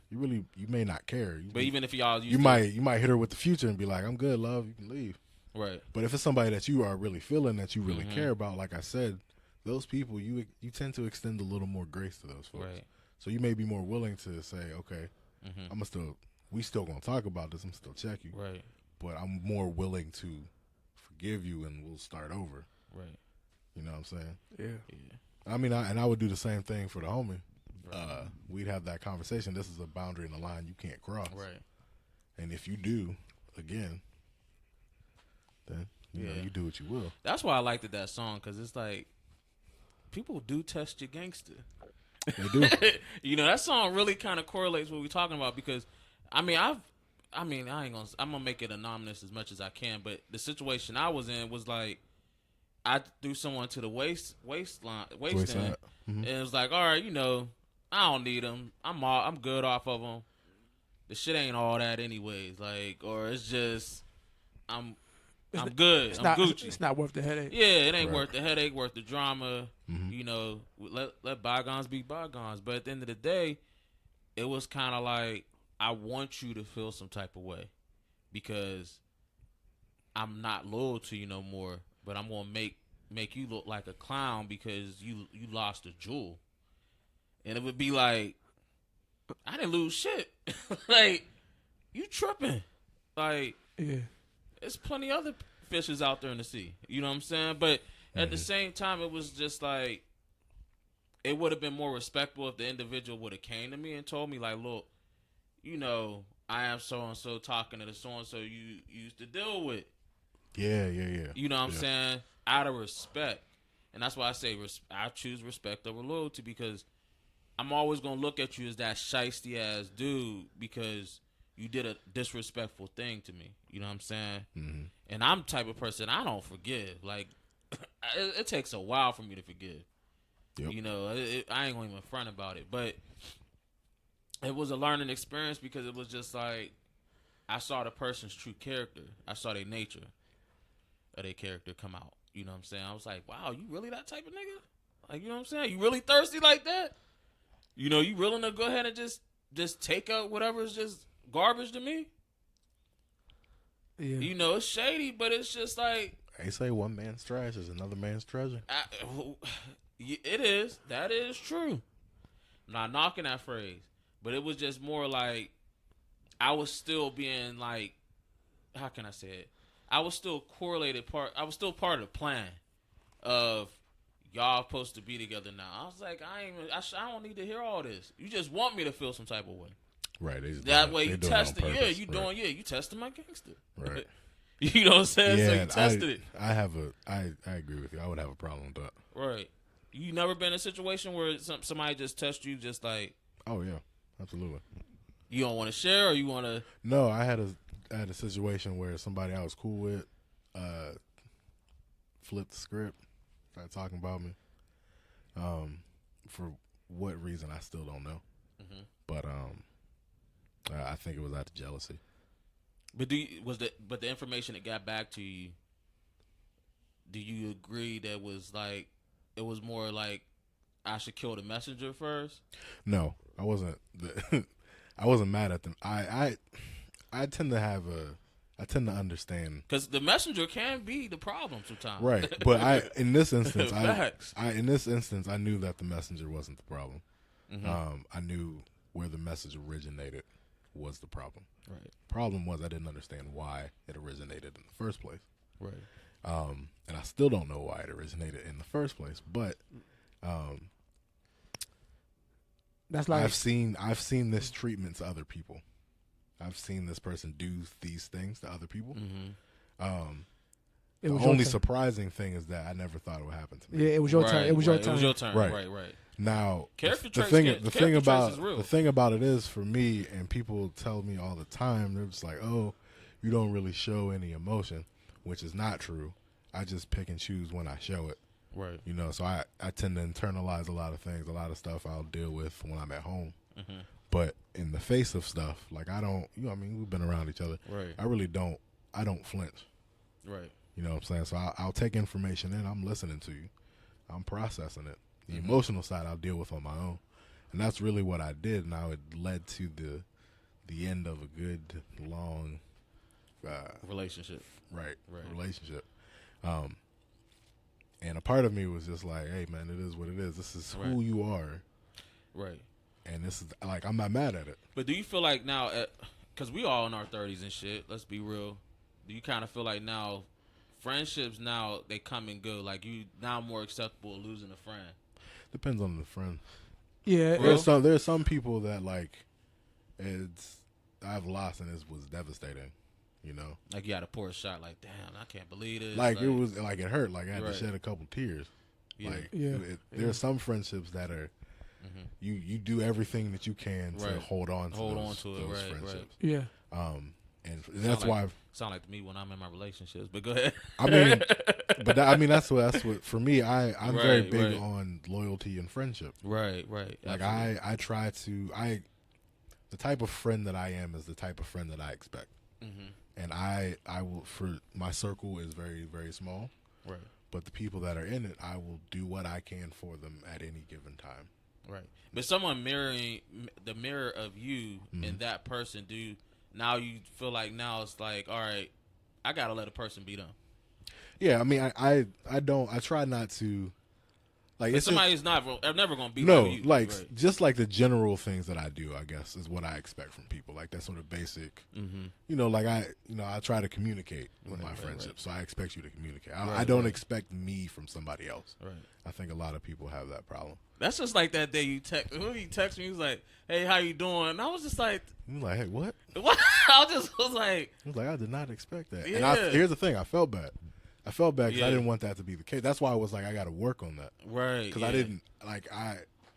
you may not care. But even if y'all, you might hit her with the future and be like, "I'm good, love. You can leave." Right. But if it's somebody that you are really feeling, that you really care about, like I said, those people you tend to extend a little more grace to those folks. Right. So you may be more willing to say, "Okay, we still gonna talk about this. I'm still check you." Right. But I'm more willing to forgive you and we'll start over. Right. You know what I'm saying? Yeah. I mean, I would do the same thing for the homie. Right. We'd have that conversation. This is a boundary in the line you can't cross. Right. And if you do, again, then you know, you do what you will. That's why I liked that song, because it's like, people do test your gangster. They do. That song really kind of correlates what we're talking about, because, I'm gonna make it anonymous as much as I can, but the situation I was in was like, I threw someone to the waistline, and it was like, all right, I don't need them. I'm good off of them. The shit ain't all that anyways. Like, or it's just, I'm good. I'm Gucci. It's not worth the headache. Yeah, it ain't worth the headache, worth the drama. Let bygones be bygones. But at the end of the day, it was kind of like, I want you to feel some type of way, because I'm not loyal to you no more. But I'm gonna make you look like a clown because you lost a jewel, and it would be like, I didn't lose shit. Like, you tripping? Like, yeah, there's plenty other fishes out there in the sea. You know what I'm saying? But at the same time, it was just like, it would have been more respectful if the individual would have came to me and told me, like, look, I am so and so talking to the so and so you used to deal with. Yeah. You know what I'm saying? Out of respect. And that's why I say I choose respect over loyalty, because I'm always going to look at you as that shiesty ass dude because you did a disrespectful thing to me. You know what I'm saying? Mm-hmm. And I'm the type of person, I don't forgive. Like, it takes a while for me to forgive. Yep. I ain't going to even front about it. But it was a learning experience, because it was just like, I saw the person's true character. I saw their nature of their character come out. You know what I'm saying? I was like, wow, you really that type of nigga? Like, you know what I'm saying? You really thirsty like that? You willing to go ahead and just take out whatever is just garbage to me? Yeah. It's shady, but it's just like, they say one man's trash is another man's treasure. It is. That is true. I'm not knocking that phrase. But it was just more like, I was still being like, how can I say it? I was still I was still part of the plan of y'all supposed to be together now. I was like, I don't need to hear all this. You just want me to feel some type of way. Right. That way you tested. Yeah, you tested my gangster. Right. You know what I'm saying? Yeah, so you tested it. I agree with you. I would have a problem with that. Right. You never been in a situation where somebody just tested you just like, oh yeah, absolutely. You don't want to share, or you want to? No, I had a situation where somebody I was cool with flipped the script, started talking about me. For what reason I still don't know. Mm-hmm. But I think it was out of jealousy. But the information that got back to you, do you agree that it was more like I should kill the messenger first? No, I wasn't. I wasn't mad at them. I tend to have I tend to understand. Because the messenger can be the problem sometimes. Right, but in this instance, Facts. I knew that the messenger wasn't the problem. Mm-hmm. I knew where the message originated was the problem. Right. Problem was I didn't understand why it originated in the first place. Right. And I still don't know why it originated in the first place. But That's like I've seen this treatment to other people. I've seen this person do these things to other people. Mm-hmm. it The was your only turn. surprising thing is that I never thought it would happen to me. Yeah, it was your turn. It was your turn. It was your turn. Right. Right. Now, Character the traits thing character about traits is real. the thing about it is for me, and people tell me all the time, they're just like, "Oh, you don't really show any emotion," which is not true. I just pick and choose when I show it. Right. You know, so I tend to internalize a lot of things, a lot of stuff I'll deal with when I'm at home. Mm-hmm. But in the face of stuff, like I don't, I mean, we've been around each other. Right. I really don't. I don't flinch. Right. You know what I'm saying? So I'll take information in. I'm listening to you. I'm processing it. The Mm-hmm. emotional side I'll deal with on my own, and that's really what I did. Now it led to the end of a good long, Relationship. right. relationship. And a part of me was just like, hey man, it is what it is. This is who Right. you are, Right. and this is like I'm not mad at it. But do you feel like now, because we all in our 30s and shit, let's be real, do you kind of feel like now friendships now, they come and go, like you now more acceptable losing a friend? Depends on the friend. Yeah, Real? There's some people that like I've lost and it was devastating. You know, Like you had to pour a shot, like, damn, I can't believe this. like it was like it hurt. Like I had Right. to shed a couple tears. Yeah. Like Yeah. there's some friendships that are you do everything that you can to Right. hold on to Hold those, on to it, those right, friendships. yeah. And that's Sound like, why sound like me when I'm in my relationships. But go ahead. I mean, but that's what for me. I'm very Right, big right. on loyalty and friendship. Right. Like Absolutely. I try to the type of friend that I am is the type of friend that I expect. Mm-hmm. And I will, for my circle is very, very small, Right. but the people that are in it, I will do what I can for them at any given time. Right. But someone mirroring the mirror of you and that person, now you feel like now it's like, all right, I got to let a person be them. Yeah. I mean, I try not to like, But it's just, somebody's never going to be no, like you. like Right. just like the general things that I do, I guess is what I expect from people. Like that sort of basic, Mm-hmm. like I try to communicate with my right, friendship. right. So I expect you to communicate. Right, I don't right. expect me from somebody else. Right. I think a lot of people have that problem. That's just like that day you text me, he was like, hey, how you doing? And I was just like, You're like, hey, what? what? I was like, I was like, I did not expect that. Yeah. And here's the thing, I felt bad. I felt bad because Yeah. I didn't want that to be the case. That's why I was like, I got to work on that right. because yeah. I didn't like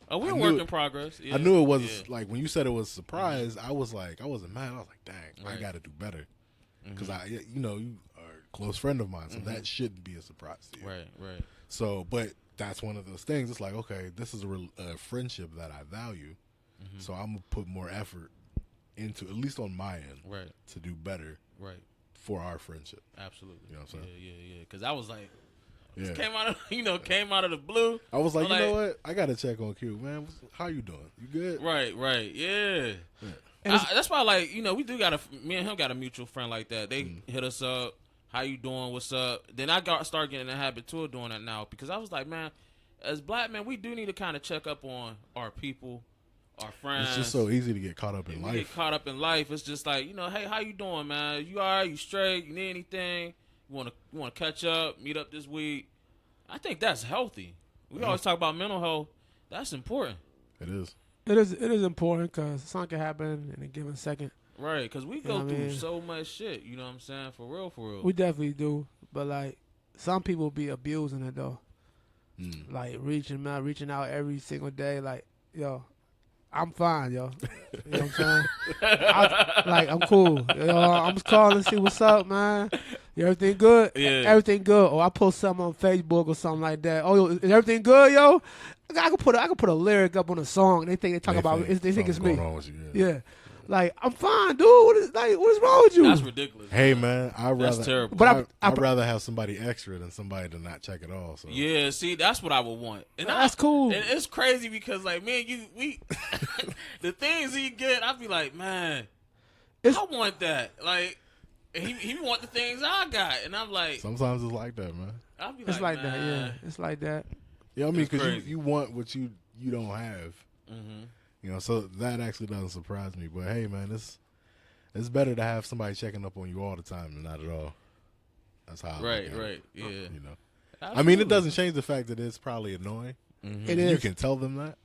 Oh, we're I a knew work it- in progress. Yeah. I knew it was Yeah. like when you said it was a surprise. I was like, I wasn't mad. I was like, dang, I Right. got to do better because you are a close friend of mine, so that shouldn't be a surprise to you. Right. So, but that's one of those things. It's like, okay, this is a friendship that I value, so I'm gonna put more effort into, at least on my end, Right. to do better Right. for our friendship. Absolutely. You know what I'm saying? Yeah. Because I was like, Yeah. came out of the blue. I was like, I'm you know what? I got to check on Q, man. How you doing? You good? Right. Yeah. And That's why, like, we do me and him got a mutual friend like that. They hit us up. How you doing? What's up? Then I started getting in the habit too of doing that now because I was like, man, as black men, we do need to kind of check up on our people, our friends. It's just so easy to get caught up in We get life. caught up in life. It's just like, hey, how you doing, man? You all right? You straight? You need anything? You want to catch up? Meet up this week? I think that's healthy. We always talk about mental health. That's important. It is. It is important because something can happen in a given second. Right, because we know go what I through mean? so much shit. You know what I'm saying? For real. We definitely do, but like some people be abusing it though. Like reaching out every single day. Like, yo, I'm fine, yo. You know what I'm saying? I'm cool. I'm just calling to see what's up, man. Everything good? Yeah. Everything good. Or I post something on Facebook or something like that. Oh, yo, is everything good, yo? I can put a lyric up on a song. They think they think it's me. Going on with you, Yeah. Like, I'm fine, dude. What is wrong with you? That's ridiculous. Hey man, That's terrible. But I'd rather have somebody extra than somebody to not check at all. So Yeah, see, that's what I would want. And That's cool. And it's crazy because, like, man, we the things he get, I'd be like, man, I want that. Like, And he want the things I got, and I'm like, Sometimes it's like that, man. I'll be It's like that, nah. yeah. It's like that. Yeah, I mean, It's because crazy. you want what you don't have. Mm-hmm. You know, so that actually doesn't surprise me. But hey, man, it's better to have somebody checking up on you all the time than not at all. That's how. I look at it, Yeah. You know, Absolutely. I mean, it doesn't change the fact that it's probably annoying. Mm-hmm. It is. You can tell them that.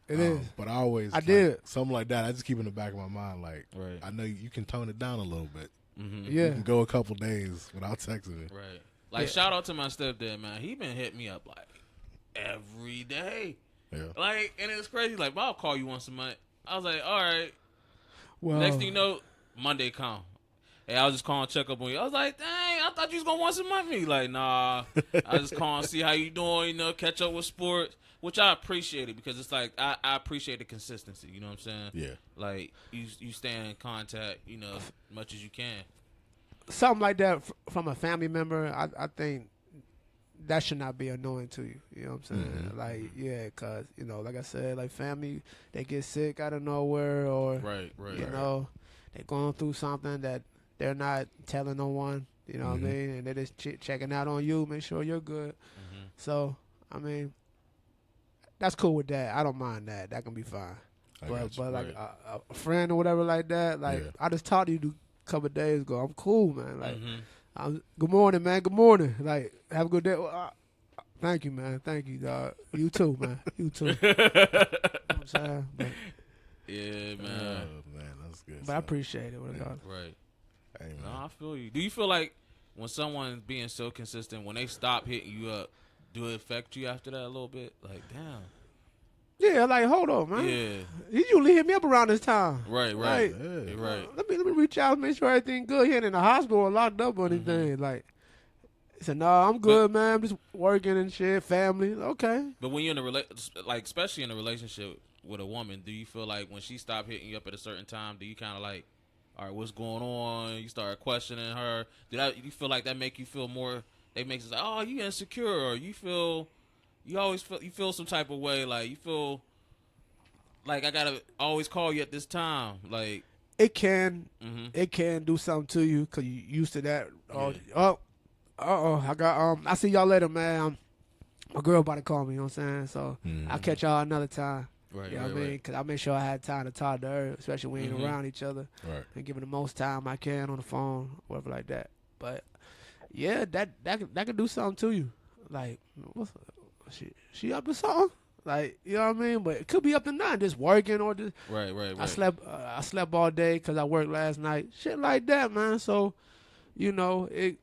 It is. But I always, I did. something like that. I just keep in the back of my mind, like, Right. I know you can tone it down a little bit. Mm-hmm. Yeah. You can go a couple days without texting me. Right. Like, Yeah. shout out to my stepdad, man. He been hitting me up, like, every day. Yeah. Like, and it's crazy. Like, I'll call you once a month. I was like, all right. Well, Next thing you know, Monday come. Hey, I was just calling to check up on you. I was like, dang, I thought you was going once a month. He like, nah. I just calling to see how you doing, you know, catch up with sports, which I appreciate it because it's like, I appreciate the consistency. You know what I'm saying? Yeah. Like, you stay in contact, you know, as much as you can. something like that from a family member, I think that should not be annoying to you. You know what I'm saying? Like, yeah, because, you know, like I said, like family, they get sick out of nowhere or, Right. you know, they're going through something that they're not telling no one, you know what I mean? And they're just checking out on you, make sure you're good. Mm-hmm. So, I mean, that's cool with that. I don't mind that. That can be fine. I But got you. like a friend or whatever like that, like Yeah. I just talked to you a couple of days ago. I'm cool, man. Like, Mm-hmm. good morning, man. Good morning. Like, have a good day. Well, thank you, man. Thank you, dog. You too, man. You too. You know what I'm saying? Yeah, man. Oh, man, that's good. But I appreciate it. Regardless. Right. Hey, man. No, I feel you. Do you feel like when someone's being so consistent, when they stop hitting you up, do it affect you after that a little bit? Like, damn. Yeah, like, hold on, man. Yeah. He usually hit me up around this time. Right. Like, Yeah. Right. Let me reach out, make sure everything good. He ain't in the hospital or locked up or anything. Like, he said, "No, I'm good, man. I'm just working and shit, family." Okay. But when you're in a like, especially in a relationship with a woman, do you feel like when she stopped hitting you up at a certain time, do you kind of like, all right, what's going on? You start questioning her. You feel like that make you feel more? They makes it like, oh, you insecure, or you feel some type of way, like you feel like I gotta always call you at this time, like It can mm-hmm. it can do something to you because you used to that. Yeah. I got I see y'all later, man. My girl about to call me. You know what I'm saying? So I'll catch y'all another time. Right, You know right, what I mean? right. Because I make sure I had time to talk to her, especially when we ain't around each other, Right. and give her the most time I can on the phone, whatever like that. But yeah, that could do something to you. Like, she up to something? Like, you know what I mean? But it could be up to nothing, just working or just Right. I slept all day because I worked last night. Shit like that, man. So, you know, it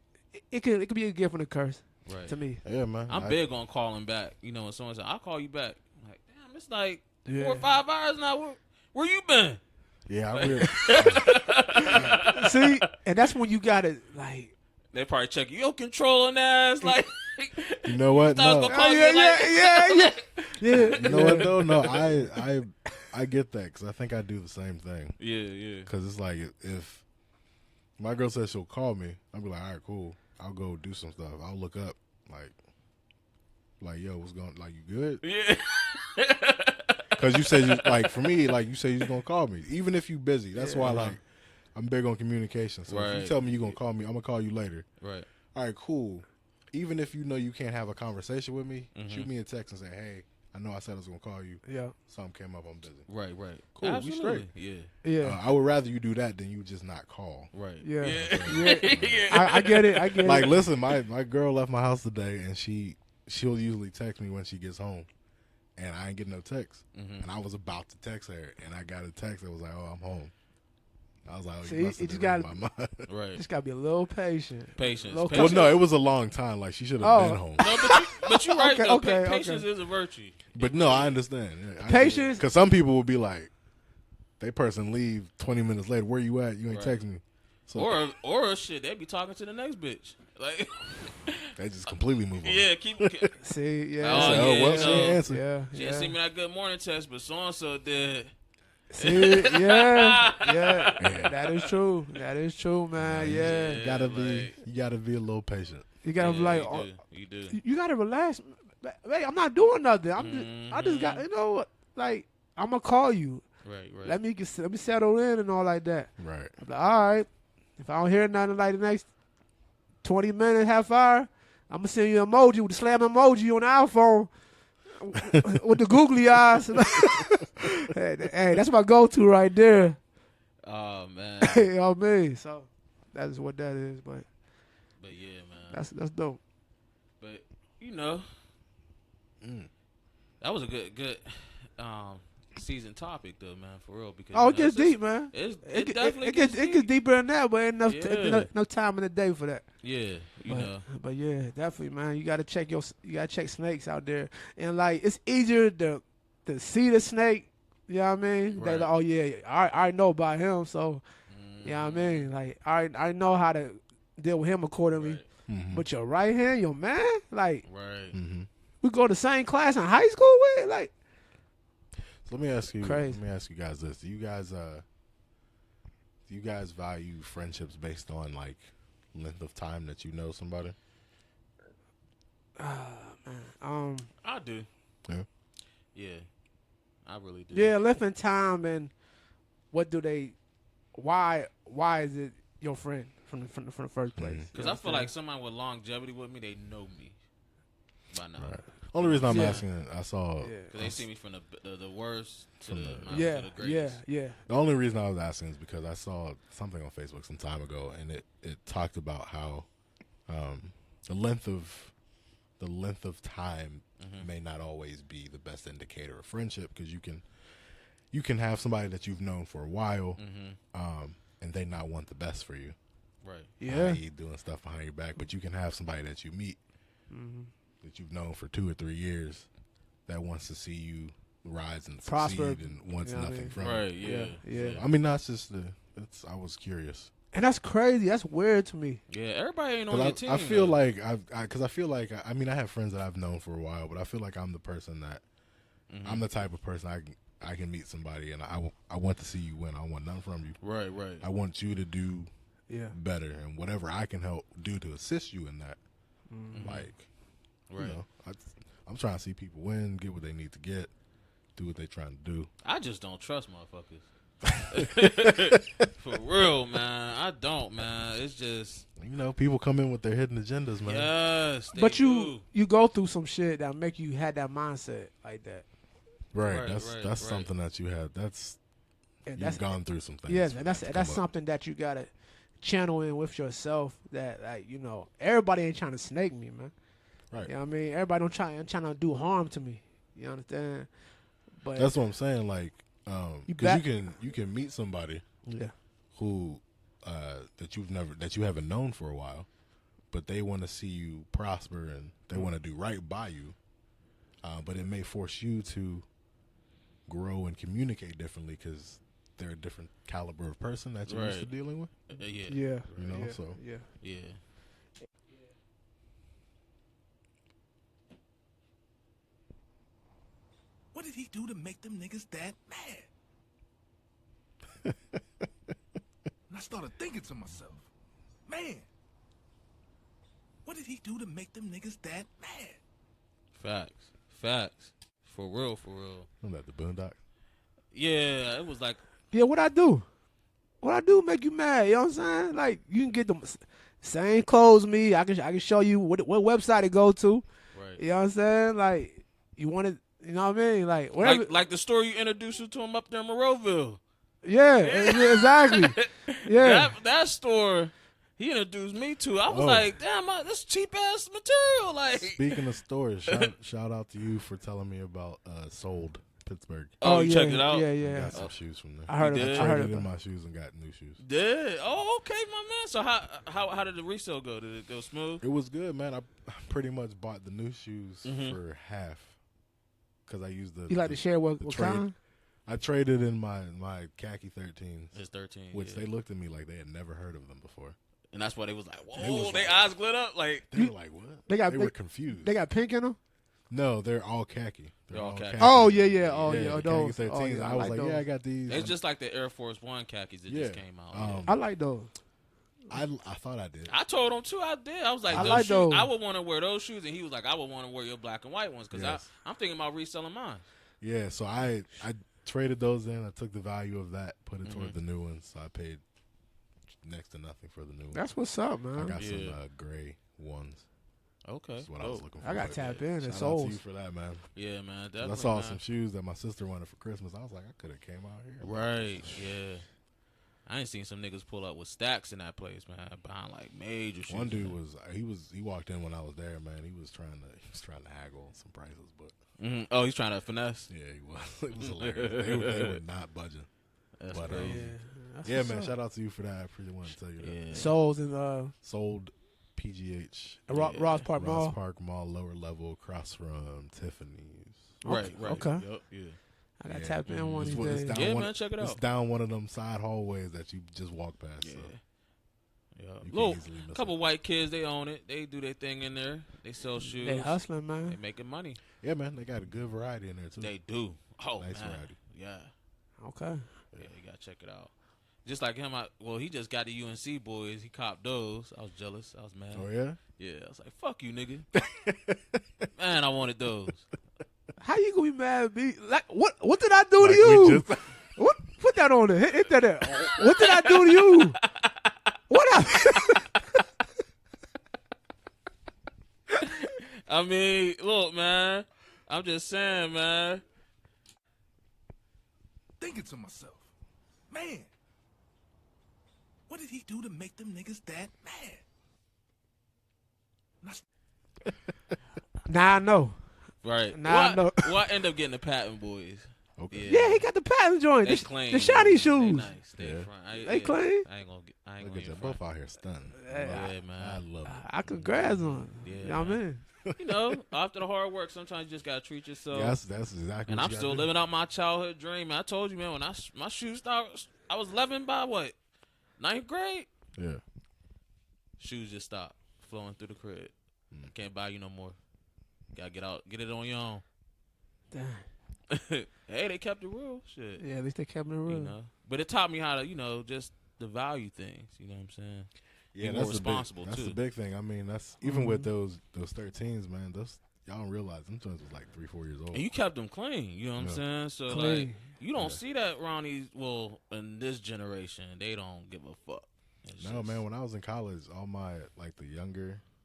could be a gift and a curse Right. to me. Yeah, man. I'm big on calling back. You know, when someone says, I'll call you back. I'm like, damn, it's like Yeah. 4 or 5 hours now. Where you been? Yeah, I really. See, and that's when you got to like. They probably check your controlling ass. Like, You know what? I was No. gonna call you like, Yeah. You know what though? No, I get that because I think I do the same thing. Yeah. Because it's like if my girl says she'll call me, I'll be like, all right, cool. I'll go do some stuff. I'll look up like, yo, what's going? Like, you good? Yeah. Because you said like for me, like you say you're gonna call me, even if you busy. That's why like I'm big on communication. So if Right. you tell me you're gonna call me, I'm gonna call you later. Right. All right, cool. Even if you know you can't have a conversation with me, shoot me a text and say, hey, I know I said I was gonna call you. Yeah. Something came up, I'm busy. Right. Cool, we Absolutely. straight. Yeah. I would rather you do that than you just not call. Right. Yeah. Yeah. I get it. Like, listen, my girl left my house today, and she'll usually text me when she gets home, and I ain't getting no text. And I was about to text her, and I got a text that was like, "Oh, I'm home." I was like, "Oh, See, you must it have just been got- reading my mind." Right. Just gotta be a little patient. Patience. Low- Well, no, it was a long time. Like, she should have been home. No, but you're right, Okay, though. okay, Patience okay. is a virtue. But no, I understand. Patience- Because some people will be like, they person leave 20 minutes later. Where you at? You ain't Right. texting me. So Or shit, they be talking to the next bitch. Like, they just completely move on. yeah, keep. See, yeah. Oh, So, yeah, well, she no. ain't answer. Yeah. She didn't send me that good morning text, but so and so did. See, yeah. That is true. That is true, man. Yeah. You gotta be a little patient. You gotta be like, oh, you do. you gotta relax. Hey, I'm not doing nothing. I just got, you know, like, I'm gonna call you. Right. Let me settle in and all like that. Right. I'm like, all right. If I don't hear nothing like the next 20 minutes, half hour, I'm gonna send you an emoji with the slam emoji on the iPhone with the googly eyes. Hey, that's my go-to right there. Oh man. You know what I mean? So that's what that is. But yeah, man. that's dope. But that was a good season topic though, man, for real. Because It gets deep, man. It definitely it gets deeper than that, but enough time in the day for that. Yeah, But yeah, definitely, man. You gotta check snakes out there, and like it's easier to see the snake. You know what I mean? Right. Like, oh yeah, I know about him, so you know what I mean. Like I know how to deal with him accordingly. Right. Mm-hmm. But your right hand, your man, like right. Mm-hmm. we go to the same class in high school with, like. So let me ask you. Crazy. Let me ask you guys this: Do you guys value friendships based on like length of time that you know somebody? I do. Yeah. Yeah, I really do. Yeah, length in time and what do they? Why is it your friend from the first place? Because I feel like someone with longevity with me, they know me by now. Right. Only reason I'm Yeah. asking, I saw. Because they see me from the worst to the Yeah, to the greatest. yeah. The only reason I was asking is because I saw something on Facebook some time ago, and it talked about how the length of time may not always be the best indicator of friendship, because you can have somebody that you've known for a while, and they not want the best for you, Right. Yeah. i.e. doing stuff behind your back. But you can have somebody that you meet that you've known for 2 or 3 years that wants to see you rise and Prosper, succeed and wants you know what I nothing mean? from Right. you. Yeah. Yeah. I mean, that's just I was curious. And that's crazy. That's weird to me. Yeah. Everybody ain't on your team. I feel though. like I mean, I have friends that I've known for a while, but I feel like I'm the person that I'm the type of person I can meet somebody and I want to see you win. I want nothing from you. Right. I want you to do Yeah. better, and whatever I can help do to assist you in that. Like, Right. you know, I'm trying to see people win, get what they need to get, do what they're trying to do. I just don't trust motherfuckers. For real, man. I don't, man. It's just You know, people come in with their hidden agendas, man. yes. They But do. you go through some shit that make you have that mindset like that. Right. Right, That's right. something that you have. That's And you've gone through some things. Yes, for and that to that's come up. something that you gotta channel in with yourself. That, like, you know, everybody ain't trying to snake me, man. Right. You know what I mean? Everybody don't trying to do harm to me. You understand? But That's what I'm saying. Like, You because back- you can meet somebody yeah, who that you haven't known for a while, but they want to see you prosper and they want to do right by you. But it may force you to grow and communicate differently because they're a different caliber of person that you're used to Right. dealing with. Yeah. yeah, You know, yeah, so yeah. Yeah. What did he do to make them niggas that mad? And I started thinking to myself, man, what did he do to make them niggas that mad? Facts. For real. Isn't that the Boondock? Yeah. It was like Yeah, what I do? What I do make you mad? You know what I'm saying? Like, you can get the same clothes me. I can show you what website to go to. right. You know what I'm saying? Like, you want it. You know what I mean? Like, whatever. Like the story you introduced you to him up there in Monroeville. Yeah, exactly. Yeah. That store he introduced me to. I was Oh. like, damn, this cheap ass material. Like, Speaking of stores, shout out to you for telling me about Sold Pittsburgh. oh, you yeah, checked it out? Yeah, I yeah. got some shoes from there. I heard You of did? it. I heard Traded of in it. my shoes and got new shoes. Did? Oh, okay, my man. So how did the resale go? Did it go smooth? It was good, man. I pretty much bought the new shoes for half because I used the. You like to share what trade. kind? I traded in my khaki 13s, It's 13. which yeah. they looked at me like they had never heard of them before. And that's why they was like, They whoa, was they like- eyes lit up. Like, They were like, "What?" They were confused. They got pink in them. No, they're all khaki. They're all khaki. Oh yeah. Oh Yeah, yeah. the Those. khaki 13s. Oh, yeah, I was like, those. yeah, I got these. it's just like the Air Force One khakis that just came out. I like those. I thought I did. I told him too. I did. I was like, I those like shoes, those. I would want to wear those shoes, and he was like, I would want to wear your black and white ones because Yes. I'm thinking about reselling mine. Yeah, so I traded those in. I took the value of that, put it toward the new ones. So I paid next to nothing for the new one. That's what's up, I man. got some gray ones. Okay. That's what I was looking for. I got tapped in. Shout It's out to souls. you for that, man. Yeah, man. 'Cause I Definitely, saw man. some shoes that my sister wanted for Christmas. I was like, I could have came out here. Right. Yeah. I ain't seen some niggas pull up with stacks in that place, man. Behind like major shoes. One dude he walked in when I was there, man. He was trying to haggle some prices, but Mm-hmm. Oh, he's trying to finesse. yeah, he was. It was hilarious. they were not budging. That's But, crazy. That's Yeah, what's man. up. Shout out to you for that. I really want to tell you that. Yeah. Souls and Sold PGH Ross Park Ross Mall. Park Mall, lower level, across from Tiffany's. Right. Right. Okay. Yup, yeah. I got tapped in one of It's these days. down Yeah, one- man, check it It's out. down one of them side hallways that you just walk past. Yeah. So Yeah. you can Little easily miss couple white kids, they own it. They do their thing in there. They sell shoes. They hustling, They man. making money. Yeah, man, they got a good variety in there too. They do. Oh, Nice man. variety. Yeah. Okay. Yeah, you gotta check it out. Just like him, he just got the UNC boys. He copped those. I was jealous. I was mad. Oh yeah. Yeah, I was like, "Fuck you, nigga." Man, I wanted those. How you gonna be mad at me? Like, what did I do Like to we you? just- What? Put that on there. Hit that there. What did I do to you? What I mean, look, man. I'm just saying, man. Thinking to myself, man, what did he do to make them niggas that mad? Now I know. Right. Nah, no. Well, I end up getting the Patton boys. Okay. Yeah. Yeah, he got the pattern joint. They The, clean. the shiny They shoes. nice. They Yeah. front. They clean. I ain't gonna Look even at you, front. both out here stunning. Yeah, I man. love it. I could grab on. Yeah, You know what I mean? You know, after the hard work, sometimes you just gotta treat yourself. Yeah, that's exactly. And what I'm you still gotta do. living out my childhood dream. Man, I told you, man, when my shoes started, I was 11 by what? 9th grade? Yeah. Shoes just stopped flowing through the crib. Mm. I can't buy you no more. Gotta get it on your own. Damn. Hey, they kept it real. Shit. Yeah, at least they kept me real. You know? But it taught me how to, just the value things. You know what I'm saying? Yeah, Be that's more the big- responsible, That's too. the big thing. I mean, that's even with those 13s, man. Those y'all don't realize them joints was like 3-4 years old. And you kept them clean. You know what I'm Yeah. saying? So, like, Clean. you don't see that around these, in this generation, they don't give a fuck. It's No, just- man. When I was in college, all my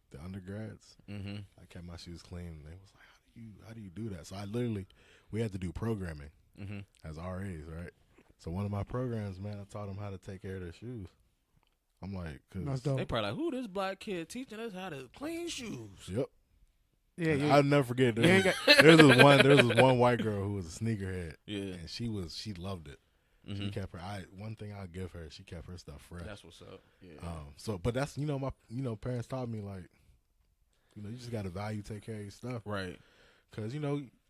the undergrads, Mhm. I kept my shoes clean. And they was like, how do you do that? So we had to do programming Mhm. as RAs, right? So one of my programs, man, I taught them how to take care of their shoes. I'm like, That's cause dope. They probably like, who this black kid teaching us how to clean shoes? yep. Yeah, And yeah. I'll never forget. You ain't There was this one white girl who was a sneakerhead, Yeah. and she loved it. She Mhm. kept one thing I'll give her, she kept her stuff fresh. That's what's up. Yeah. But that's my parents taught me like, you just got to take care of your stuff, Right. because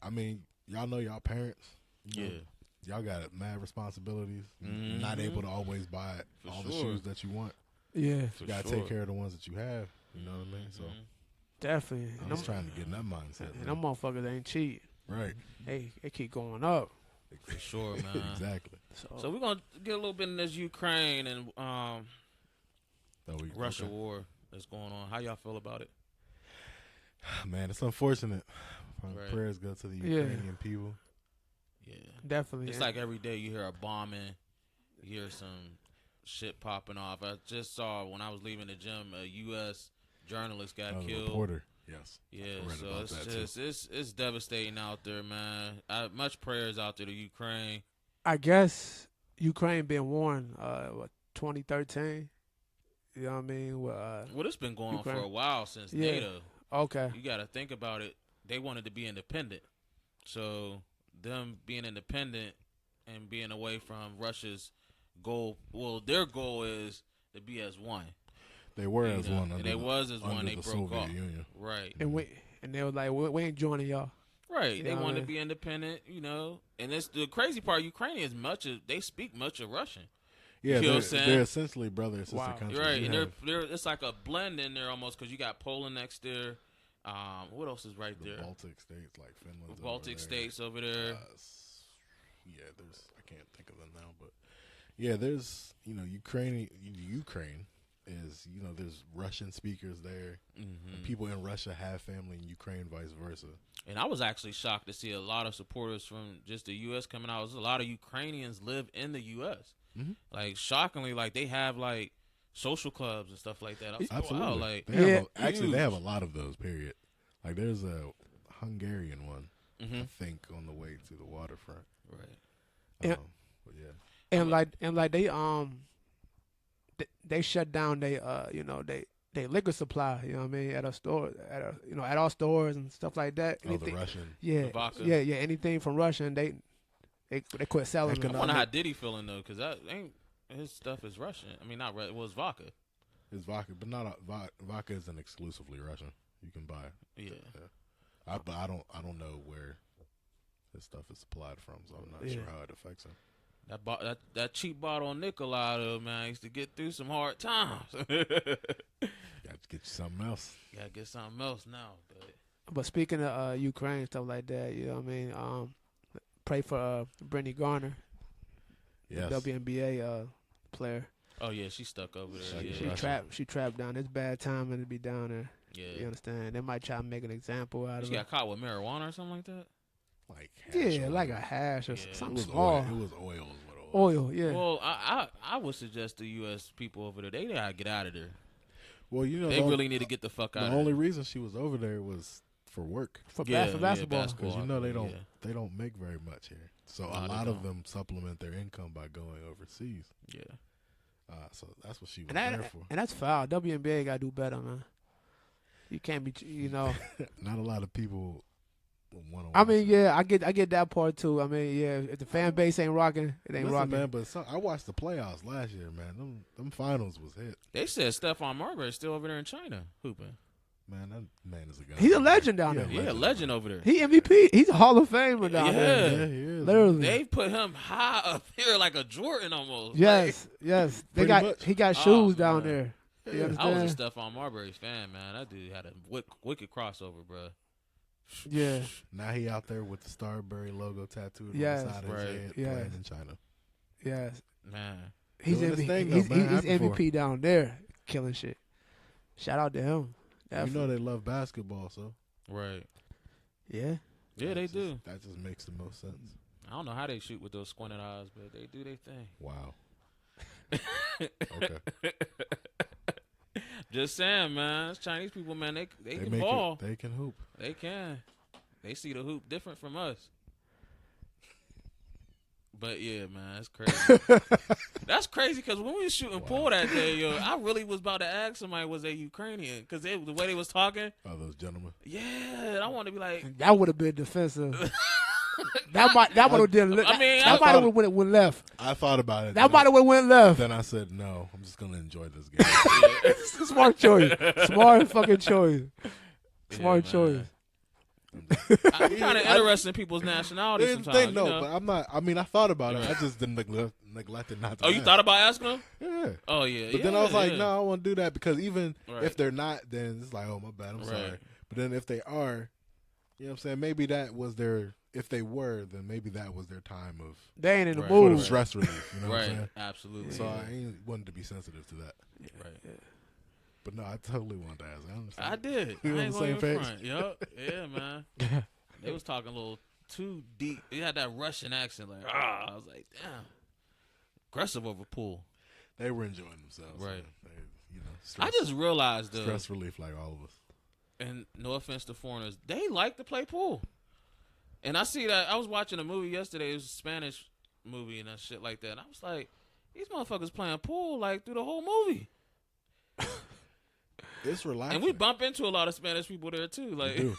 I mean, y'all know y'all parents, Yeah. y'all got mad responsibilities, Mhm. not able to always buy For all the sure. shoes that you want. Yeah, For You got to sure. take care of the ones that you have. You know what I mean? So Mhm. definitely. I'm And just them, trying to get in that mindset. and man. them motherfuckers ain't cheap. Right. They keep going up. For sure, man. Exactly. So we're gonna get a little bit in this Ukraine and Russia Okay. war that's going on. How y'all feel about it? Man, it's unfortunate. My Right. prayers go to the Yeah. Ukrainian people. Yeah. Definitely. It's like every day you hear a bombing, you hear some shit popping off. I just saw when I was leaving the gym, a U.S. journalist got A killed. reporter. Yes. Yeah, I read so about it's that, just it's devastating out there, man. Much prayers out there to Ukraine. I guess Ukraine been warned. 2013. You know what I mean? Well, it's been going on Ukraine. for a while since Yeah. NATO. Okay. You got to think about it. They wanted to be independent, so them being independent and being away from Russia's goal. Well, their goal is to be as one. They were You as know, one. and they was as one. under They the broke Soviet off. Union. Right. And they was like, we ain't joining y'all. Right. They Yeah, want to man. be independent, And it's the crazy part. Ukrainians they speak much of Russian. Yeah, You know what I'm they're, saying? they're essentially brother and sister Wow. countries. Right. You And have they're it's like a blend in there almost because you got Poland next there. What else is right the there? Baltic states like Finland. over Baltic there. states over there. Yeah, I can't think of them now, but yeah, there's Ukraine is there's Russian speakers there. And people in Russia have family in Ukraine, vice versa. And I was actually shocked to see a lot of supporters from just the U.S. coming out. A lot of Ukrainians live in the U.S. Mhm. Like shockingly, like they have like social clubs and stuff like that. I was like, Absolutely. wow, like They have Yeah. actually, they huge. have a lot of those. Period. Like there's a Hungarian one, Mhm. I think, on the way to the waterfront. Right. Yeah. But yeah, And like they shut down they they liquor supply, you know what I mean, at a store, at our stores and stuff like that. the Russian. Yeah, The vodka. yeah, anything from Russia, and they quit selling Economic- them. I wonder how Diddy feeling though, because that ain't his stuff is Russian. I mean, not it was vodka. It's vodka, but not vodka isn't exclusively Russian. You can buy it. Yeah. But I don't know where this stuff is supplied from, so I'm not sure how it affects him. That cheap bottle of Nikolai, though, man, I used to get through some hard times. Got to get you something else. Gotta get something else now. But speaking of Ukraine stuff like that, you know what I mean. Pray for Brittany Garner, Yes. the WNBA player. Oh yeah, she stuck over there. She Yeah, She trapped down. It's bad timing to be down there. You yeah. understand? They might try to make an example out of She it. got caught with marijuana or something like that. Like Yeah, hash like oil. a hash or Yeah. It something was small. oil. It was oil. Is what it was. Oil, yeah. Well, I would suggest the U.S. people over there, they gotta get out of there. Well, you know, They really need to get the fuck out the of only there. reason she was over there was for work, for Yeah, basketball. because you know they don't Yeah. they don't make very much here. So No, a they lot of don't. them supplement their income by going overseas. Yeah. So that's what she was And there for. that's foul. WNBA got to do better, man. You can't be, Not a lot of people want to. I mean, yeah, I get that part too. I mean, yeah, if the fan base ain't rocking, it ain't Listen, rocking. man, but I watched the playoffs last year, man. Them finals was hit. They said Stephon Marbury's still over there in China hooping. Man, that man is a guy. He's a legend down there. Yeah, legend over there. He MVP. He's a Hall of Famer down there. Yeah. Yeah, he is. Literally. They put him high up here like a Jordan almost. Yes. They Pretty got much. he got Oh, shoes down man. there. You Like, I was understand? a Stephon Marbury fan, man. That dude had a wicked crossover, bro. Yeah. Now he out there with the Starberry logo tattooed Yes. on the side of Right. his head, Yes. playing in China. Yes. Man. He's Doing his thing, though, he's man. Happy for MVP down there, killing shit. Shout out to him. You know they love basketball, so Right. Yeah. Yeah, they do. That just makes the most sense. I don't know how they shoot with those squinted eyes, but they do their thing. Wow. Okay. Just saying, man. It's Chinese people, man. They can make ball. it. They can hoop. They can. They see the hoop different from us. But yeah, man, that's crazy. That's crazy because when we was shooting pool that day, yo, I really was about to ask somebody was they Ukrainian because the way they was talking. Oh, those gentlemen. Yeah, I want to be like, That would have been defensive. that would have been. I mean, that I might have went left. I thought about it. That might have went left. Then I said, no, I'm just going to enjoy this game. Smart choice. Smart fucking choice. Smart man. choice. I'm kind of interested in people's nationalities Here's the sometimes. thing, no, you know? but I'm not. I mean, I thought about it. I just didn't neglected not to. Oh, you ask. thought about asking them? Yeah. Oh yeah. But then I was like, yeah. no, I won't do that because even Right. if they're not, then it's like, oh, my bad, I'm sorry. Right. But then if they are, you know what I'm saying? Maybe that was their. If they were, then maybe that was their time of They ain't in the Right. for the mood. stress relief. You know what I'm Right. saying? Absolutely. So I ain't wanted to be sensitive to that. Right. But no, I totally wanted to ask. I understand. I did. We I on ain't the going same in page? front. Yup. Yeah, man. They was talking a little too deep. They had that Russian accent, like I was like, damn, aggressive over pool. They were enjoying themselves. Right. They, you know, I just realized though, stress relief like all of us. and no offense to foreigners, they like to play pool. And I see that I was watching a movie yesterday. It was a Spanish movie and that shit like that. And I was like, these motherfuckers playing pool like through the whole movie. It's relaxing. And we bump into a lot of Spanish people there too. We Like, do.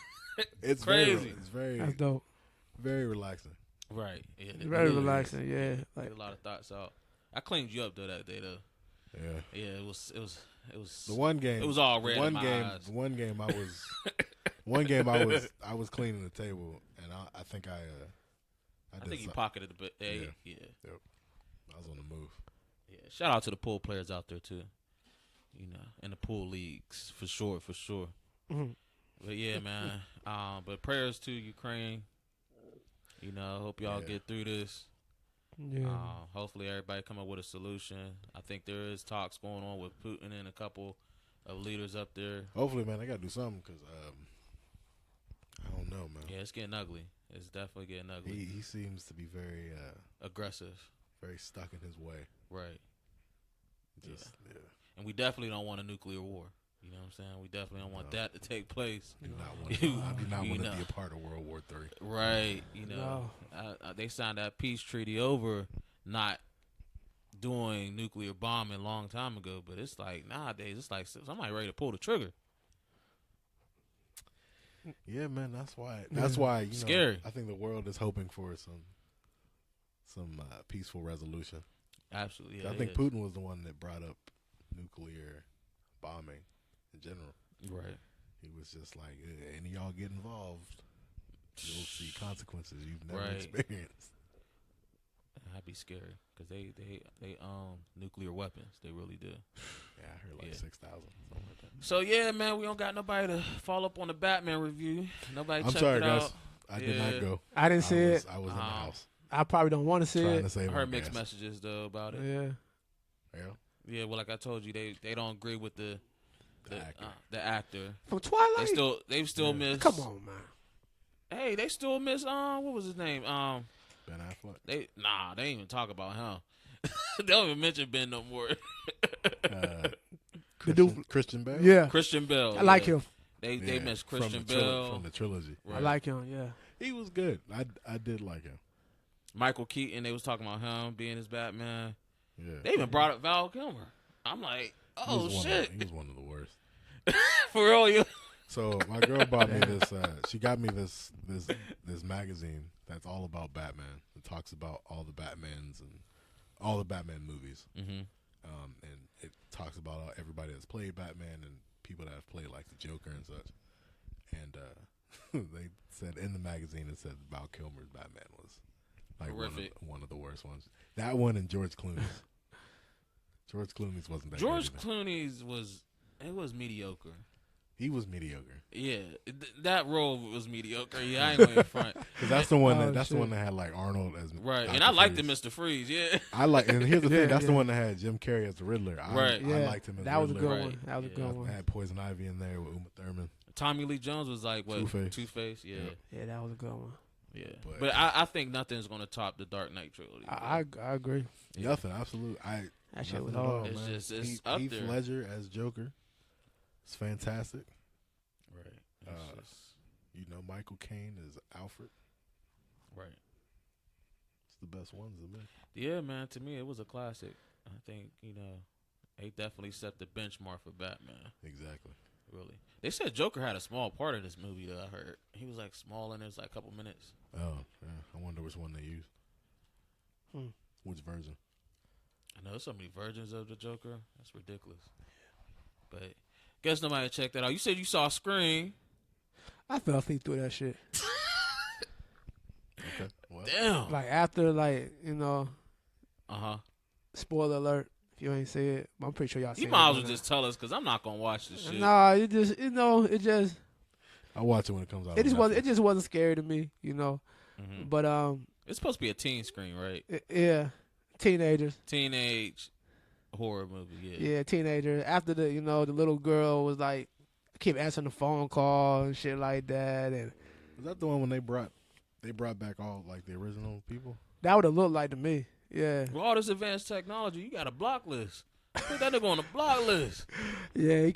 It's crazy. It's very, That's dope. very relaxing. right? Yeah, it Very really relaxing. is. Yeah. Get Like a lot of thoughts out. I cleaned you up though that day though. Yeah. Yeah, it was. The one game. It was all red in One my game. eyes. One game. I was. One game. I was cleaning the table, and I think I I did think he some- pocketed the bit. Yeah. I was on the move. Yeah. Shout out to the pool players out there too. You know, in the pool leagues for sure, for sure. Mhm. But yeah, man. But prayers to Ukraine. You know, hope y'all Yeah. get through this. yeah. Hopefully, everybody come up with a solution. I think there is talks going on with Putin and a couple of leaders up there. Hopefully, man, I gotta do something because I don't know, man. Yeah, it's getting ugly. It's definitely getting ugly. He seems to be very Aggressive, very stuck in his way. right? Just yeah. And we definitely don't want a nuclear war. You know what I'm saying? We definitely don't want that to take place. I do not want to be a part of World War III. Right. You know, they signed that peace treaty over not doing nuclear bombing a long time ago, but it's like nowadays it's like somebody ready to pull the trigger. Yeah, man, that's why you know, scary. I think the world is hoping for some peaceful resolution. Absolutely. I think Putin was the one that brought up nuclear bombing in general. Right. He was just like, any of y'all get involved, you'll see consequences you've never experienced. That'd be scary because they own nuclear weapons. They really do. Yeah, I heard like 6,000. So yeah, man, we don't got nobody to follow up on the Batman review. Nobody. I'm checked sorry, it guys. out. I did not go. I didn't see it. I was in the house. I probably don't want to see Trying it. to save I my heard mixed gas. messages though about it. Yeah. Yeah. Well, like I told you, they don't agree with the actor. From Twilight. They still miss. Come on, man. Hey, they still miss. What was his name? Ben Affleck. They ain't even talk about him. They don't even mention Ben no more. Christian Bale. Yeah. Christian Bale. I like him. They miss Christian from Bale from the trilogy. Right. I like him. Yeah. He was good. I did like him. Michael Keaton. They was talking about him being his Batman. Yeah. They even brought up Val Kilmer. I'm like, oh shit. He was one of the worst. For real, you. So my girl bought me this. She got me this magazine that's all about Batman. It talks about all the Batmans and all the Batman movies. Mm-hmm. And it talks about everybody that's played Batman and people that have played like the Joker and such. And they said in the magazine, it said Val Kilmer's Batman was like one of the worst ones. That one and George Clooney's. George Clooney's wasn't that George good Clooney's was mediocre. He was mediocre. Yeah, that role was mediocre. Yeah, I ain't going to front. Because that's the one the one that had like Arnold as right, Dr. and I liked the Freeze. Mr. Freeze. Yeah, I like, and here's the thing. That's the one that had Jim Carrey as the Riddler. Right. I liked him as that was a Riddler. good one. Right. That was a good one. I had Poison Ivy in there with Uma Thurman. Tommy Lee Jones was like what? Two-Face. Yeah. Yeah, that was a good one. Yeah. But- But I think nothing's going to top the Dark Knight trilogy. I agree. Yeah. Nothing, absolutely. That shit was nothing at all, hard. It's man. just- it's up Heath there. Ledger as Joker. It's fantastic. Right. You know, Michael Caine is Alfred. Right. It's the best ones to me. Yeah, man. To me, it was a classic. I think they definitely set the benchmark for Batman. Exactly. Really. They said Joker had a small part of this movie that I heard. He was like small in it. It was like a couple minutes. Oh, yeah. I wonder which one they used. Which version? I know there's so many versions of the Joker. That's ridiculous. But guess nobody checked that out. You said you saw Scream. I fell asleep through that shit. Okay. Well, Damn. Like after, Uh-huh. spoiler alert. If you ain't see it, I'm pretty sure y'all seen You it. might as well just tell us because I'm not going to watch this shit. Nah, it just I'll watch it when it comes out. it just on wasn't. Netflix. It just wasn't scary to me, Mhm. But It's supposed to be a teen screen, right? yeah, teenagers. Teenage horror movie, yeah. Yeah, teenagers. After the the little girl was like, keep answering the phone call and shit like that, and Is that the one when they brought back all like the original people? that would have looked like to me. Yeah, With all this advanced technology, you got a block list. Put that nigga on the block list. yeah,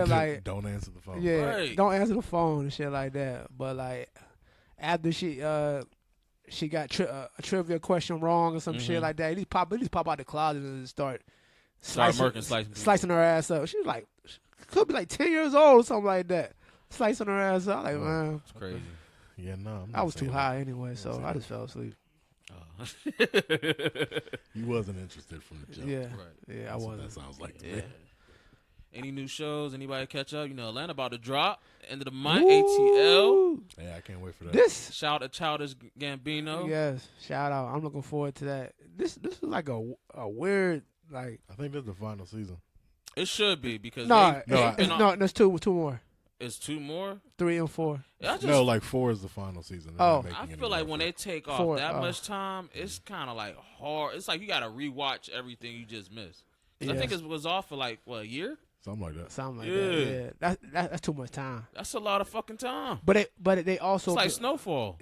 like Don't answer the phone. yeah, Right. don't answer the phone and shit like that. But like after she got a trivia question wrong or some shit like that, he just pop out the closet and start slicing her ass up. She was like, could be like 10 years old or something like that, slicing her ass up. Like, man, It's crazy. Yeah, no. I'm I not was too saying high anyway, so I just fell asleep. You wasn't interested from the jump. Yeah, Right. yeah, I That's what wasn't. that sounds like to Yeah. me. Any new shows? Anybody catch up? Atlanta about to drop. End of the month, ATL. Ooh, Yeah, I can't wait for that. This, Shout to Childish Gambino. yes, shout out. I'm looking forward to that. This is like a weird like. I think this is the final season. It should be because No, they've been on- there's two more, it's two more. 3 and 4. I just, No, like 4 is the final season. They're Oh. not making I any feel like more when for they it. take off 4, that much time, it's kind of like hard. It's like you got to rewatch everything you just missed. 'Cause I Yeah. think it was off for like a year. Something like that. Something like Yeah. that. Yeah, that's too much time. That's a lot of fucking time. But they also It's like Snowfall.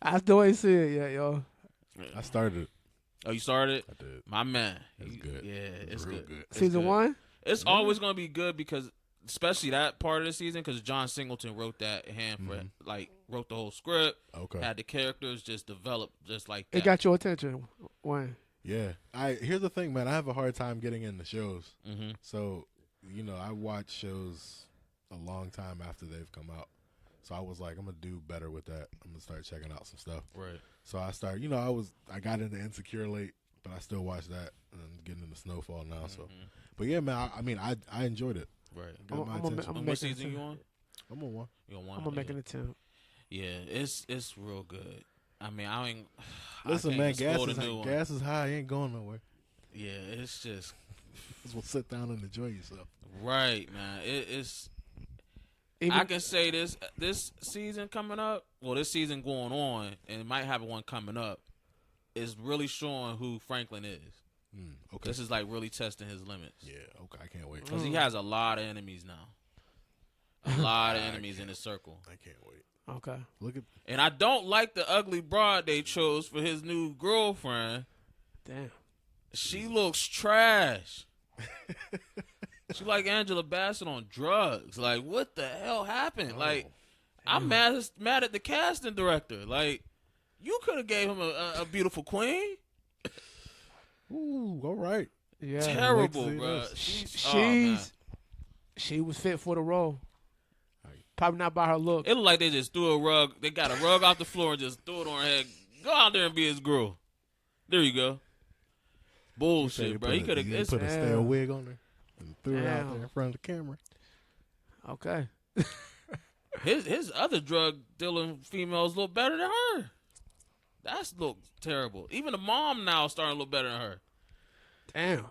I still ain't see it yet, yo. I started it. Oh, you started? I did. My man. It's good. Yeah, It's real good. It's Season good. 1? It's always going to be good because, especially that part of the season, because John Singleton wrote that wrote the whole script. Okay. Had the characters just developed just like that. It got your attention. When? Yeah. Here's the thing, man. I have a hard time getting into shows. Mm-hmm. So, I watch shows a long time after they've come out. So I was like, I'm going to do better with that. I'm going to start checking out some stuff. Right. So I started, I got into Insecure late, but I still watch that and I'm getting into Snowfall now. So, but yeah, man, I enjoyed it. Right. Got my attention. And what season you on? I'm on one. You on one? I'm gonna make an attempt. Yeah, it's real good. I mean, I ain't. Listen, I man, can't gas is high. You ain't going nowhere. Yeah, it's just Just will sit down and enjoy yourself. right, man. It's. Even, I can say this season coming up. Well, this season going on, and it might have one coming up. Is really showing who Franklin is. Okay. This is like really testing his limits. Yeah. Okay. I can't wait. Because he has a lot of enemies now. A lot of enemies in his circle. I can't wait. okay. Look at. And I don't like the ugly broad they chose for his new girlfriend. Damn. She looks trash. She like Angela Bassett on drugs. Like, what the hell happened? Like, I'm mad at the casting director. Like, you could have gave him a beautiful queen. Ooh. All right. Yeah. Terrible, see bro. this. She was fit for the role. Probably not by her look. It looked like they just threw a rug. They got a rug off the floor and just threw it on her head. Go out there and be his girl. There you go. Bullshit, bro. He could have put a stale wig on her and threw it out Damn. there in front of the camera. Okay. his other drug dealing females look better than her. That's look terrible. Even the mom now is starting to look better than her. Damn.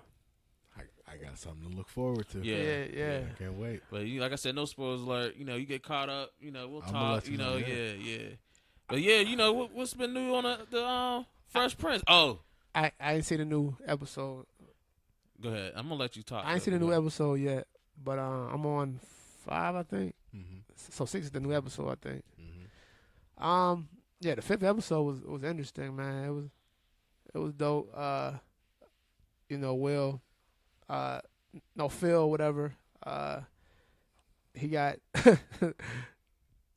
I got something to look forward to. Yeah. I can't wait. But like I said, no spoilers alert. You get caught up. We'll I'ma talk. let you know, Yeah. But yeah, what's been new on the Fresh Prince? Oh, I ain't seen the new episode. go ahead. I'm gonna let you talk. I ain't seen the new episode yet, but I'm on 5, I think. Mm-hmm. So 6 is the new episode, I think. Mm-hmm. Yeah, the 5th episode was interesting, man. It was dope. Will, Phil, whatever. He got.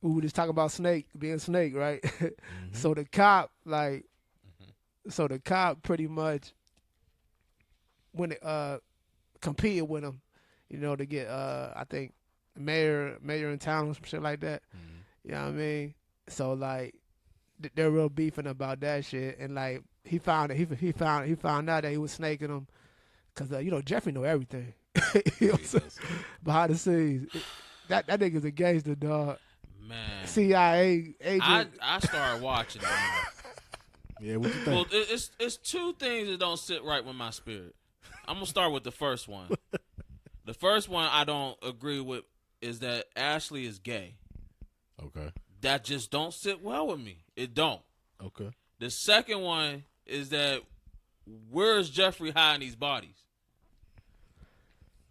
We were just talking about being Snake, right? Mm-hmm. So the cop, pretty much when it competed with him, to get I think mayor in town or some shit like that. Mm-hmm. You know what I mean? So like they're real beefing about that shit, and like he found out that he was snaking him because Jeffrey know everything. You know what I'm saying? Behind the scenes, that nigga's a gangster, dog. Man, CIA agent. I started watching it. Yeah, what you think? Well, it's two things that don't sit right with my spirit. I'm gonna start with the first one. The first one I don't agree with is that Ashley is gay. Okay. That just don't sit well with me. It don't. Okay. The second one is that where's Jeffrey hiding these bodies?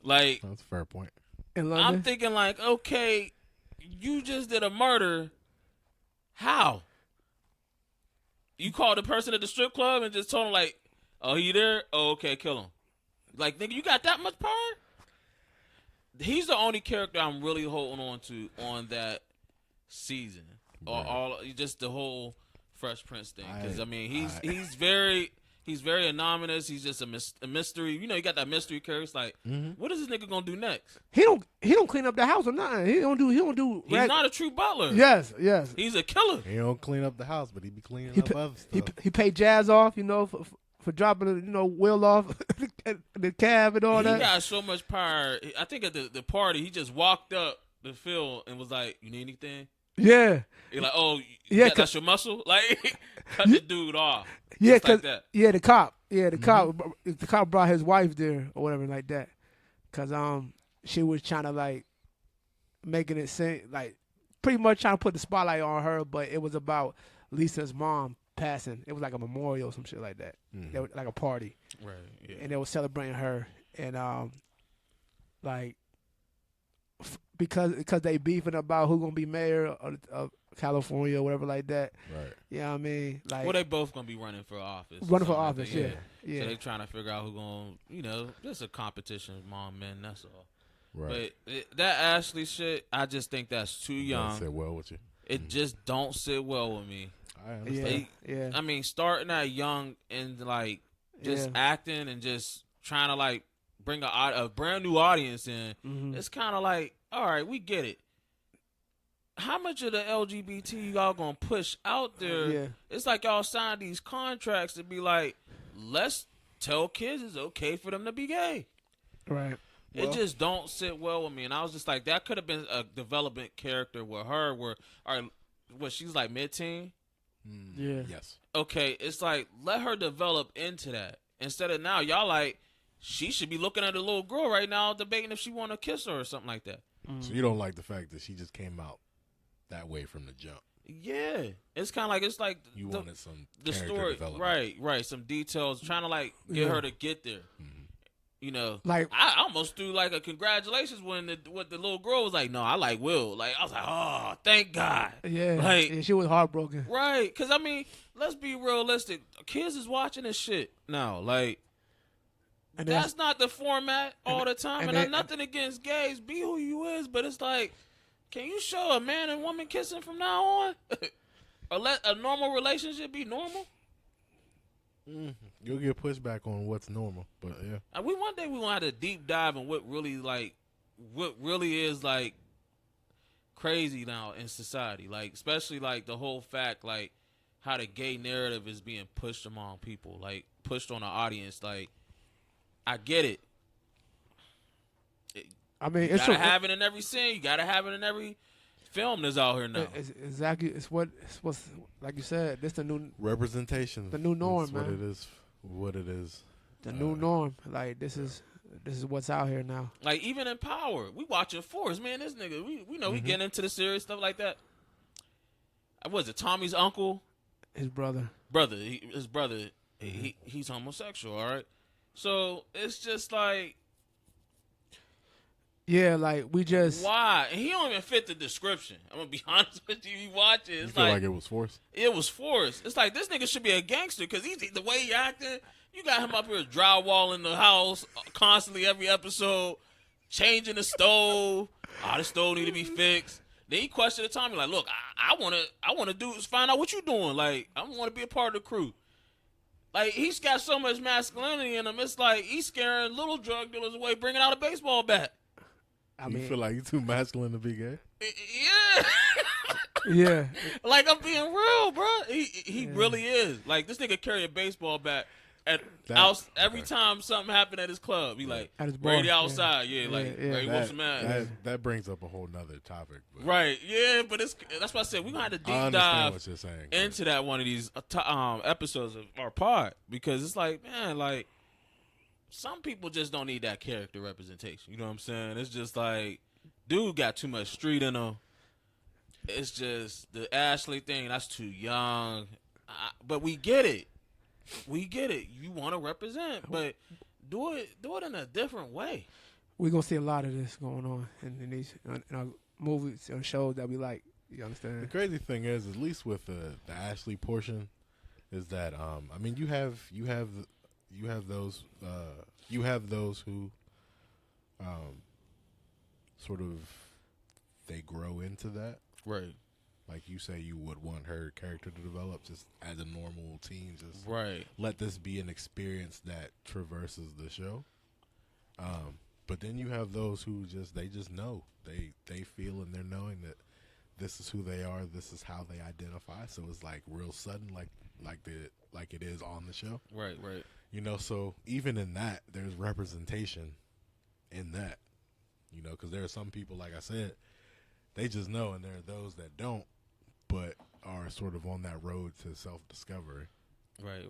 Like, That's a fair point. In London. I'm thinking like, okay, you just did a murder. How? You called the person at the strip club and just told him like, oh, he there? Oh, okay, kill him. Like, nigga, you got that much power? He's the only character I'm really holding on to on that season, or all just the whole Fresh Prince thing. Because I mean, he's very anonymous. He's just a mystery. You got that mystery character. It's like, what is this nigga gonna do next? He don't clean up the house or nothing. He don't do. He's not a true butler. Yes. He's a killer. He don't clean up the house, but he be cleaning up other stuff. He paid Jazz off, for dropping Will off the cab and all that. He got so much power. I think at the party, he just walked up to Phil and was like, "You need anything?" Yeah. He's like, "Oh, Yeah, that's your muscle." Like, cut the dude off. Yeah, Just like that. Yeah, the cop. Yeah, the cop brought his wife there or whatever like that, cause she was trying to like making it seem like pretty much trying to put the spotlight on her, but it was about Lisa's mom passing. It was like a memorial, some shit like that. They were, like a party, Right. Yeah. and they were celebrating her, and because they beefing about who gonna be mayor of California or whatever like that. Right. You know what I mean? Like, Well, they both gonna be running for office. running for something like office, that, yeah. So they trying to figure out who gonna, just a competition among men. That's all. Right. But that Ashley shit, I just think that's too young. Doesn't sit well with you. It just don't sit well with me. I understand. Yeah. I mean, starting that young and like just Yeah. acting and just trying to like bring a brand new audience in. Mhm. It's kind of like, all right, we get it. How much of the LGBT y'all gonna push out there? Yeah. It's like y'all signed these contracts to be like, let's tell kids it's okay for them to be gay. Right. It just don't sit well with me, and I was just like, that could have been a development character with her, where, all right, what, she's like mid-teen? Yeah. Yes. Okay, it's like, let her develop into that. Instead of now, y'all like, she should be looking at a little girl right now, debating if she want to kiss her or something like that. So you don't like the fact that she just came out that way from the jump. Yeah, it's kind of like, it's like You wanted some the character story, development. right, some details, trying to like get her to get there. You know, Like- I almost threw like a congratulations when the little girl was like, no, I like Will. Like, I was like, oh, thank God. Yeah. Like, Yeah, she was heartbroken. right, because I mean, let's be realistic. Kids is watching this shit now. Like, And that's not the format all the time. and And I'm they- nothing against gays. Be who you is, but it's like, can you show a man and woman kissing from now on? Or let a normal relationship be normal? You'll get pushback on what's normal, but yeah. And one day we gonna have to deep dive in what really is like crazy now in society, like especially like the whole fact like how the gay narrative is being pushed among people, like pushed on the audience. Like, I get it. I mean, You it's gotta have it in every scene. You gotta have it in every film that's out here now. It's exactly. It's what's like you said. This the new Representation. The new norm, is what man. it is. What it is. the new norm. Like this is what's out here now. Like, even in Power, we watching Force, man. This nigga, we know we getting into the serious stuff like that. Was it Tommy's uncle? His brother. His brother, he's homosexual, all right? So it's just like, Yeah, like we just. why? And he don't even fit the description. I'm gonna be honest with you. You watch it, You it's feel like, like it was forced? it was forced. It's like, this nigga should be a gangster because the way he acting. You got him up here drywalling the house constantly every episode, changing the stove. The stove need to be fixed. Then he questioned the Tommy like, look, I wanna find out what you doing. Like, I want to be a part of the crew. Like, he's got so much masculinity in him. It's like he's scaring little drug dealers away, bringing out a baseball bat. I You mean, feel like you're too masculine to be gay? Yeah. yeah, Like, I'm being real, bro. He really is. Like, this nigga carry a baseball bat every time something happened at his club. He like, At his bar, ready yeah. outside. Yeah, like, Yeah. ready to whoop some ass. That brings up a whole nother topic. But Right, yeah, but that's why I said we're going to have to deep I understand dive what you're saying. into that one of these episodes of our pod, because it's like, man, like, some people just don't need that character representation. You know what I'm saying? It's just like, dude got too much street in him. It's just the Ashley thing. That's too young. But we get it. We get it. You want to represent, but do it in a different way. we're gonna see a lot of this going on in these in our movies and shows that we like. You The understand? crazy thing is, at least with the Ashley portion, is that I mean you have those who sort of they grow into that. Right. Like you say, you would want her character to develop just as a normal teen. Just Right. let this be an experience that traverses the show. But then you have those who they just know. They feel and they're knowing that this is who they are. This is how they identify. So it's like real sudden, like it is on the show. Right. You know, so even in that, there's representation in that. You know, because there are some people, like I said, they just know, and there are those that don't, but are sort of on that road to self-discovery. Right.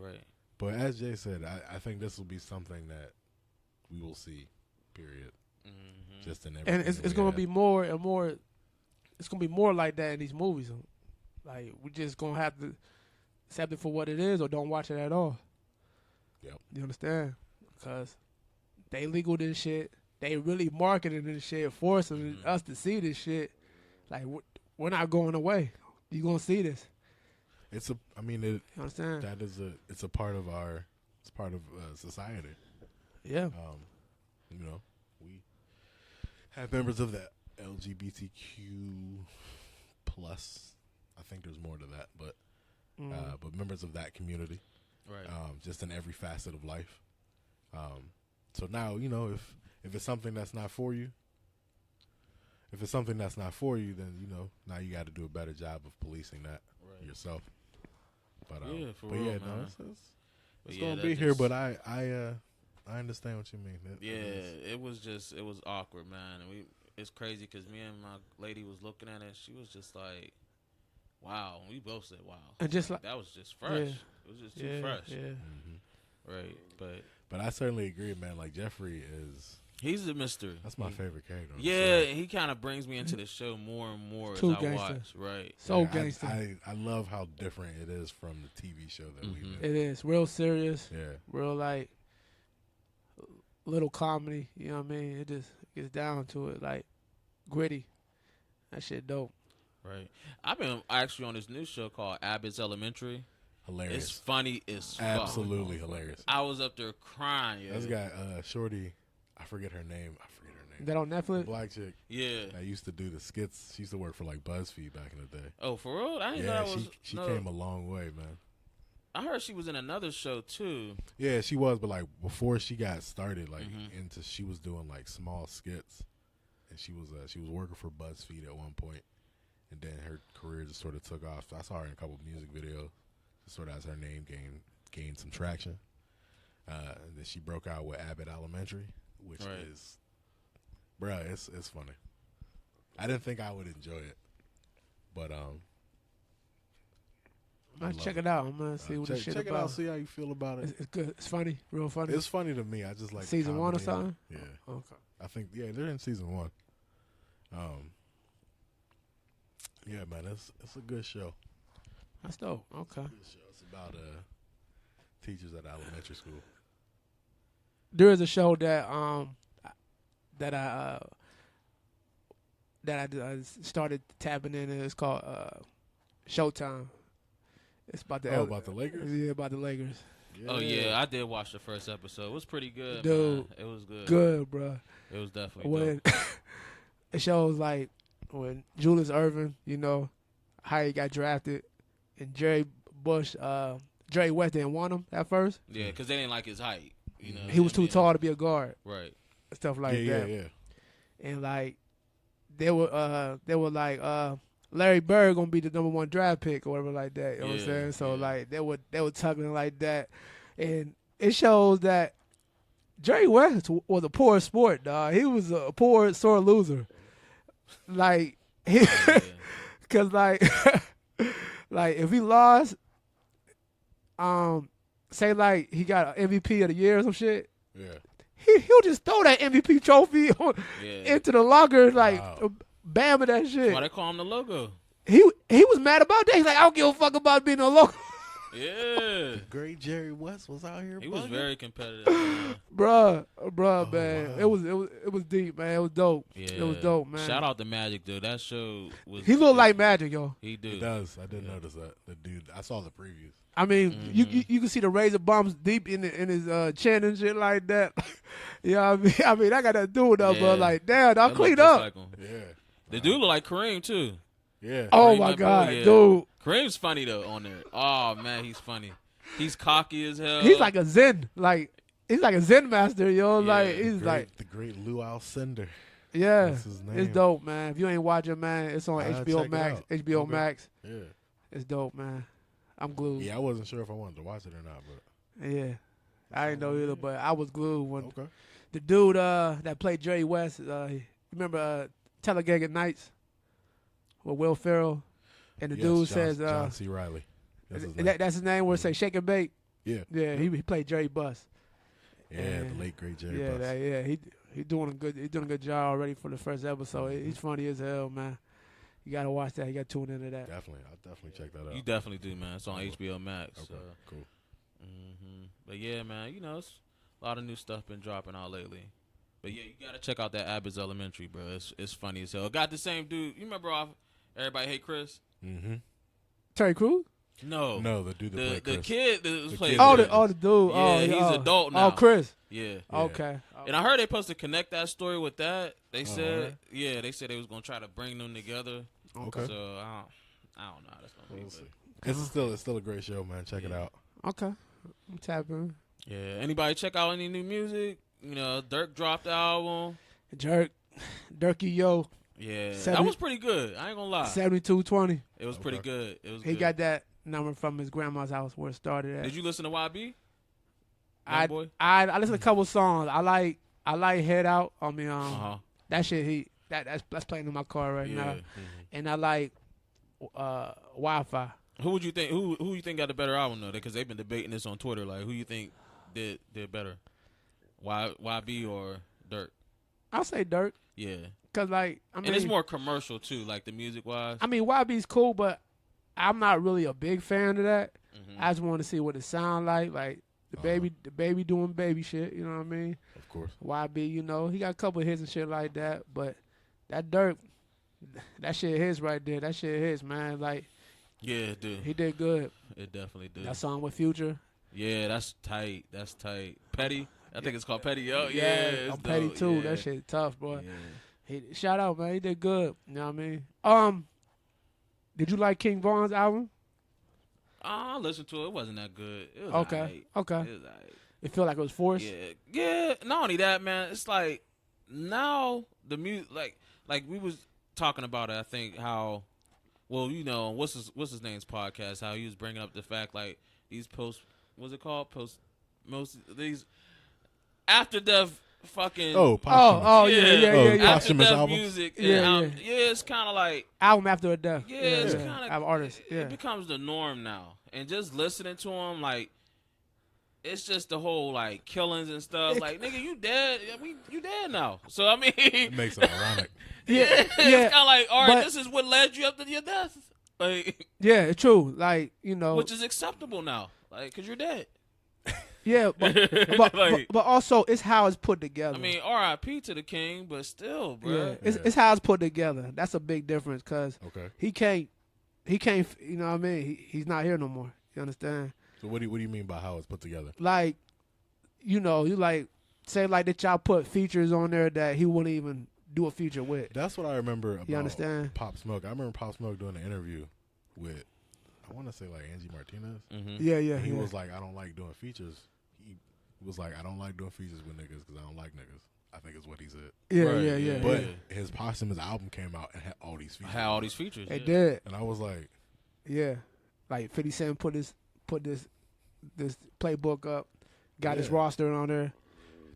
But as Jay said, I think this will be something that we will see, period. Mm-hmm. Just in everything. And it's going to be more and more. It's going to be more like that in these movies. Like we just going to have to accept it for what it is, or don't watch it at all. Yep. You understand? Because they legal this shit. they really marketing this shit, forcing us to see this shit. Like we're not going away. You gonna see this? I mean, it, You understand? that is it's a part of it's part of society. Yeah. You know, we have members of that LGBTQ plus. I think there's more to that, but members of that community, Right. just in every facet of life. So now, you know, if it's something that's not for you, then, you know, now you got to do a better job of policing that yourself. But Yeah, for but real, yeah, man. no, it's But gonna that be here. just- But I understand what you mean. it was awkward, man. And it's crazy because me and my lady was looking at it. She was just like, "Wow." We both said, "Wow." And just like That was just fresh. Yeah. It was just too fresh. Yeah. Right. But I certainly agree, man. Like Jeffrey He's a mystery. that's my favorite character. on the Yeah, show. he kind of brings me into the show more and more as Too I gangster. watch. Right. So Yeah, gangster. I love how different it is from the TV show that we did. It is real serious. Yeah. Real like little comedy. You know what I mean? It just gets down to it, like gritty. That shit dope. Right. I've been actually on this new show called Abbott's Elementary. Hilarious. It's funny as fuck. Absolutely hilarious. I was up there crying. Yo. That's got Shorty. I forget her name. That on Netflix? Black chick Yeah. that used to do the skits. She used to work for like BuzzFeed back in the day. Oh, for real? I didn't know Yeah, that was. she no. came a long way, man. I heard she was in another show too. Yeah, she was, but like before she got started, like Mm-hmm. she was doing like small skits, and she was working for BuzzFeed at one point, and then her career just sort of took off. I saw her in a couple of music videos, just sort of as her name gained some traction. And then she broke out with Abbott Elementary, which is, bruh, it's funny. I didn't think I would enjoy it, but I'm gonna check it out. I'm gonna see what this shit check about. it out, see how you feel about it. It's good. It's funny. Real funny. It's funny to me. I just like Season 1 or comedy. something? Yeah. Okay. I think they're in season 1. Yeah, man, it's a good show. That's dope. Okay. Good show. It's about teachers at elementary school. There is a show that I started tapping in, and it's called Showtime. It's about the about the Lakers? Yeah, about the Lakers. Oh yeah, I did watch the first episode. It was pretty good, Dude, man. It was good. Good, bro. It was definitely When dope. it shows like when Julius Erving, you know, how he got drafted, and Jerry West didn't want him at first. Yeah, because they didn't like his height. You know, He was too tall to be a guard. Right. Stuff like yeah, that. yeah. And like they were like Larry Bird gonna be the #1 draft pick or whatever like that. You know what I'm Yeah, saying? So yeah. like they were tugging like that, and it shows that Jerry West was a poor sport, dog. He was a poor sore loser. Like he, Yeah. cause like like if he lost, say like he got an MVP of the year or some shit. Yeah. He'll just throw that MVP trophy Yeah. into the locker, like Wow. bam at that That's shit. why they call him the logo. He was mad about that. He's like, I don't give a fuck about being a local. Yeah. Great Jerry West was out here. He was bugging. very competitive. Man. bruh, man. wow. It was deep, man. It was dope. Yeah. It was dope, man. Shout out to Magic, dude. That show was. He looked like Magic, yo. He do. It does. I didn't notice that. The dude. I saw the previews. I mean, Mm-hmm. you can see the razor bumps deep in his chin and shit like that. You know what I mean? I got that dude up, Yeah. but like, damn, I'll That look clean just up. like him. Yeah. The dude look like Kareem too. Yeah. Oh Kareem my Abdul, god, yeah. dude. Kareem's funny though on there. Oh man, he's funny. He's cocky as hell. He's like a Zen, he's like a Zen master, yo. Yeah. Like he's The great Lou Alcindor. yeah, That's his name. it's dope, man. If you ain't watching, man, it's on I'll HBO check it Max. out. HBO Okay. Max. Yeah. It's dope, man. I'm glued. Yeah, I wasn't sure if I wanted to watch it or not, but Yeah. I didn't know either, but I was glued when okay. the dude that played Jerry West. You remember Talladega Nights with Will Ferrell, and the Yes, dude John, says John C. Riley. That's his name. that's his name. Where it say Shake and Bake. Yeah. Yeah, he played Jerry Buss. Yeah, the late great Jerry Yeah, Buss. he doing a good job already for the first episode. He's funny as hell, man. You gotta watch that. You gotta tune into that. Definitely. I'll definitely check that out. You definitely do, man. It's on HBO Max. Okay, cool. But yeah, man, you know, it's a lot of new stuff been dropping out lately. But yeah, you gotta check out that Abbott's Elementary, bro. It's funny as hell. Got the same dude. You remember off Everybody Hate Chris? Mm-hmm. Terry Crews? No, The dude that played the Chris. kid that was The playing. kid. The dude. Yeah, he's adult now. Oh, Chris. Yeah. Okay. And I heard they supposed to connect that story with that. They said, alright. yeah, they said they was gonna try to bring them together. Okay. So I don't know how that's gonna be. We'll But see. It's still a great show, man. Check it out. Okay. I'm tapping. yeah, anybody check out any new music? You know, Dirk dropped the album. Dirky Yo, Yeah, that 70 was pretty good. I ain't gonna lie. 7220. It was pretty good. It was. He good. got that number from his grandma's house where it started at. Did you listen to YB? I Boy? I listened to a couple songs. I like Head Out. I mean, that shit that's playing in my car right Yeah. now. Mhm. And I like Wi-Fi. Who would you think? Who you think got the better album though? Because they've been debating this on Twitter. Like, who you think did better? YB or Dirk? I'll say Dirk, Yeah, cause like I mean, and it's more commercial too, like the music wise. I mean, YB's cool, but I'm not really a big fan of that. Mhm. I just want to see what it sound like. Like the baby doing baby shit. You know what I mean? Of course. YB, you know, he got a couple of hits and shit like that. But that Dirk, that shit his right there. That shit his, man. Like Yeah, dude. he did good. It definitely did. That song with Future. Yeah, that's tight. That's tight. Petty. I think it's called Petty. Oh, Yeah, it's I'm Petty dope. too. Yeah. That shit tough, boy. Yeah. Shout out, man. He did good. You know what I mean? Did you like King Von's album? I listened to it. It wasn't that good. It was Okay. alright. Okay. It was alright. It felt like it was forced. Yeah. Not only that, man. It's like now the music, like we was talking about it. I think how, well, you know, what's his name's podcast? How he was bringing up the fact like these these after death fucking posthumous. after posthumous death albums? music. Yeah, And, it's kind of like Album after a death. it's kind of Album artist. Yeah. It becomes the norm now, and just listening to him like. It's just the whole like killings and stuff. Like, nigga, you dead? You dead now? So I mean, It makes it ironic. it's kind of like, all right, this is what led you up to your death. Like, Yeah, it's true. Like, you know. which is acceptable now, like, cause you're dead. Yeah, but also it's how it's put together. I mean, R.I.P. to the king, but still, bro. yeah, it's how it's put together. That's a big difference because Okay. he can't. You know what I mean? He's not here no more. You understand? So what do you mean by how it's put together? Like, you know, you like say like that y'all put features on there that he wouldn't even do a feature with. That's what I remember about You understand? Pop Smoke. I remember Pop Smoke doing an interview with, I want to say like Angie Martinez. Mm-hmm. Yeah. And he was like, I don't like doing features. He was like, I don't like doing features with niggas because I don't like niggas. I think is what he said. Yeah. But his posthumous album came out and had all these features. Had all these features. They yeah. did. And I was like, Yeah, like 50 Cent put this playbook up, got his roster on there.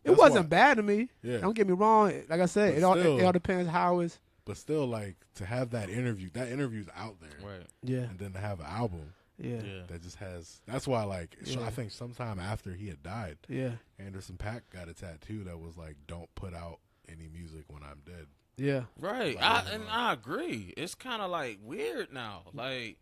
It That's wasn't why- bad to me. Yeah. Don't get me wrong. Like I said, But it still- all depends how it's. but still, like, to have that interview's out there. Right. Yeah. And then to have an album Yeah. that just has, that's why, like, Yeah. I think sometime after he had died, Yeah. Anderson .Paak got a tattoo that was like, don't put out any music when I'm dead. Yeah. Right. Like, I agree. It's kind of like weird now. Like,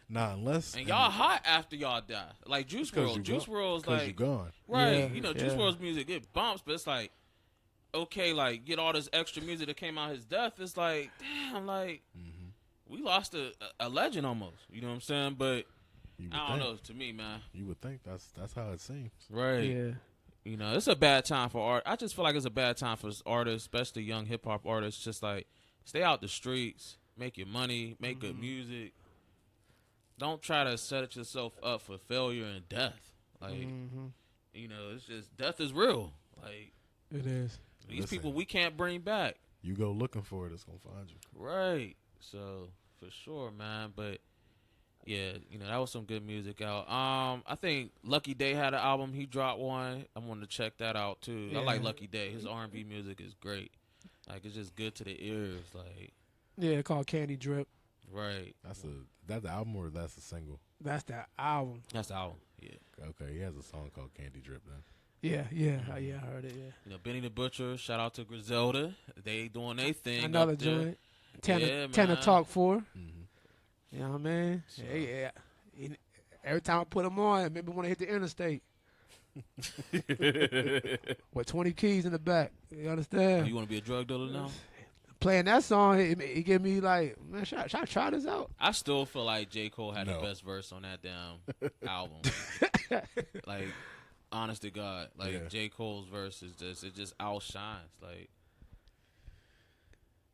Nah, unless. and y'all hot after y'all die. Like Juice WRLD. Juice WRLD's Because like, you're gone. right. Yeah, You know, Juice yeah. WRLD's music, it bumps, but it's like, okay, like, get all this extra music that came out his death. It's like, damn, like, we lost a legend almost. You know what I'm saying? But You would I don't think. know. To me, man. You would think that's how it seems. Right. Yeah. You know, it's a bad time for art. I just feel like it's a bad time for artists, especially young hip hop artists. Just like, stay out the streets, make your money, make good music. Don't try to set yourself up for failure and death. Like, you know, it's just death is real. Like, It is. these Listen. people we can't bring back. You go looking for it, it's gonna find you. Right. So for sure, man. But yeah, you know, that was some good music out. I think Lucky Day had an album. He dropped one. I wanted to check that out too. I like Yeah. Lucky Day. His R&B music is great. Like, it's just good to the ears. Like, Yeah, called Candy Drip. right. That's the album or that's a single? That's that album. That's the album. Yeah. Okay, he has a song called Candy Drip then. Yeah, I heard it. Yeah. You know, Benny the Butcher. Shout out to Griselda. They doing their thing. Another up there. joint. Tanner, Yeah, Tanner man. Talk 4. Mm-hmm. You know what I mean? Yeah. Every time I put them on, it made me want to hit the interstate. With 20 keys in the back. You understand? You want to be a drug dealer now? Playing that song, it give me like, man, should I try this out? I still feel like J. Cole had the No. best verse on that damn album. Like, honest to God, like Yeah. J. Cole's verse is it just outshines. Like,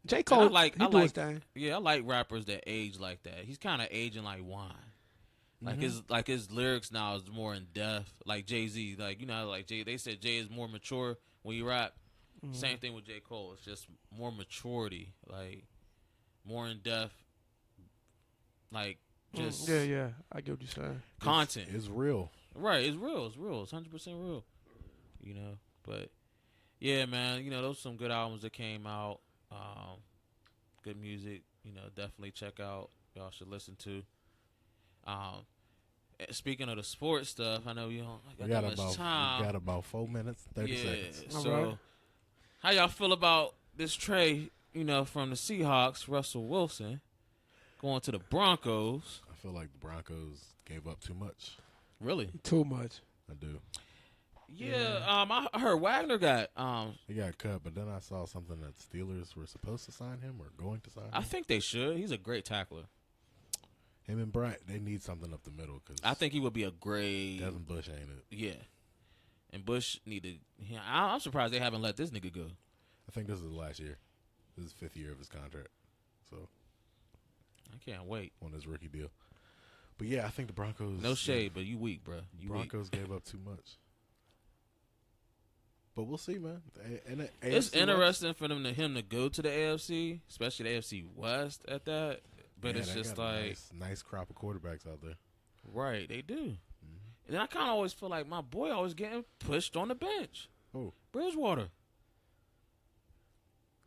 J. and Cole, I he do his like, thing. yeah, I like rappers that age like that. He's kind of aging like wine. Like his lyrics now is more in depth. Like Jay-Z, like like they said Jay is more mature when you rap. Same thing with J. Cole. It's just more maturity, like more in depth, like just Yeah. I get what you're saying. content. It's real. Right, it's real. It's real. It's 100% real. But yeah, man. Those are some good albums that came out. Good music. Definitely check out. Y'all should listen to. Speaking of the sports stuff, I know you don't got that much time. We got about 4 minutes, 30 seconds. So, All right. how y'all feel about this trade? From the Seahawks, Russell Wilson going to the Broncos. I feel like the Broncos gave up too much. Really? Too much. I do. Yeah. I heard Wagner got. He got cut, but then I saw something that Steelers were supposed to sign him or going to sign him. I think they should. He's a great tackler. Him and Bryant, they need something up the middle because I think he would be a great. Devin Bush ain't it. Yeah. And Bush needed. I'm surprised they haven't let this nigga go. I think this is the last year. This is the 5th year of his contract. So I can't wait. on his rookie deal. But yeah, I think the Broncos. No shade, but you weak, bro. You Broncos gave up too much. But we'll see, man. It's interesting for him to go to the AFC, especially the AFC West at that. But it's just like nice crop of quarterbacks out there. Right, they do. And I kind of always feel like my boy always getting pushed on the bench. Oh, Bridgewater.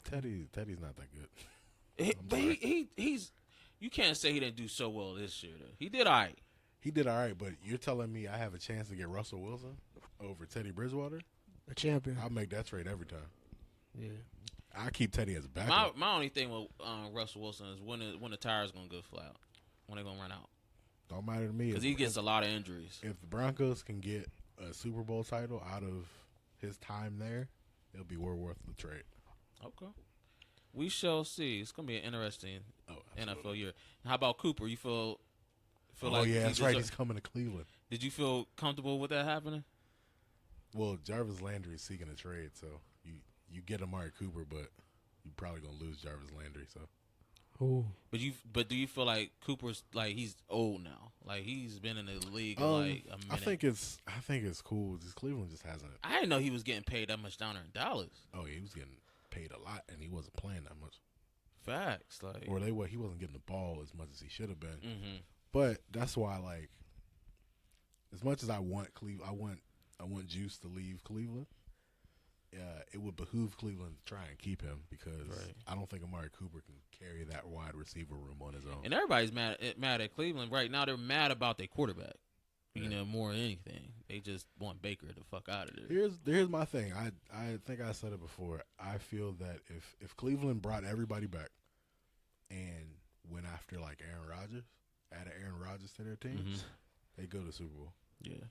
Teddy's not that good. But he's. You can't say he didn't do so well this year, though. He did all right. He did all right, but you're telling me I have a chance to get Russell Wilson over Teddy Bridgewater? A champion. I'll make that trade every time. Yeah. I keep Teddy as a backup. My only thing with Russell Wilson is when the tires gonna go flat, when they gonna run out, Don't matter to me. because he gets a lot of injuries. If the Broncos can get a Super Bowl title out of his time there, it'll be worth the trade. Okay, we shall see. It's gonna be an interesting absolutely. NFL year. How about Cooper? You feel Oh like yeah, he that's right. deserve- He's coming to Cleveland. Did you feel comfortable with that happening? Well, Jarvis Landry is seeking a trade, so you get Amari Cooper, but you're probably gonna lose Jarvis Landry. So Ooh. But do you feel like Cooper's like he's old now? Like he's been in the league like a minute. I think it's cool. Just Cleveland just hasn't. I didn't know he was getting paid that much down there in Dallas. Oh, he was getting paid a lot, and he wasn't playing that much. Facts, like Or he wasn't getting the ball as much as he should have been. Mhm. But that's why, like, as much as I want I want Juice to leave Cleveland. It would behoove Cleveland to try and keep him because I don't think Amari Cooper can carry that wide receiver room on his own. And everybody's mad at Cleveland right now. They're mad about their quarterback. You know, more than anything, they just want Baker the fuck out of there. Here's my thing. I think I said it before. I feel that if Cleveland brought everybody back and went after like Aaron Rodgers, added Aaron Rodgers to their team, they go to Super Bowl. Yeah,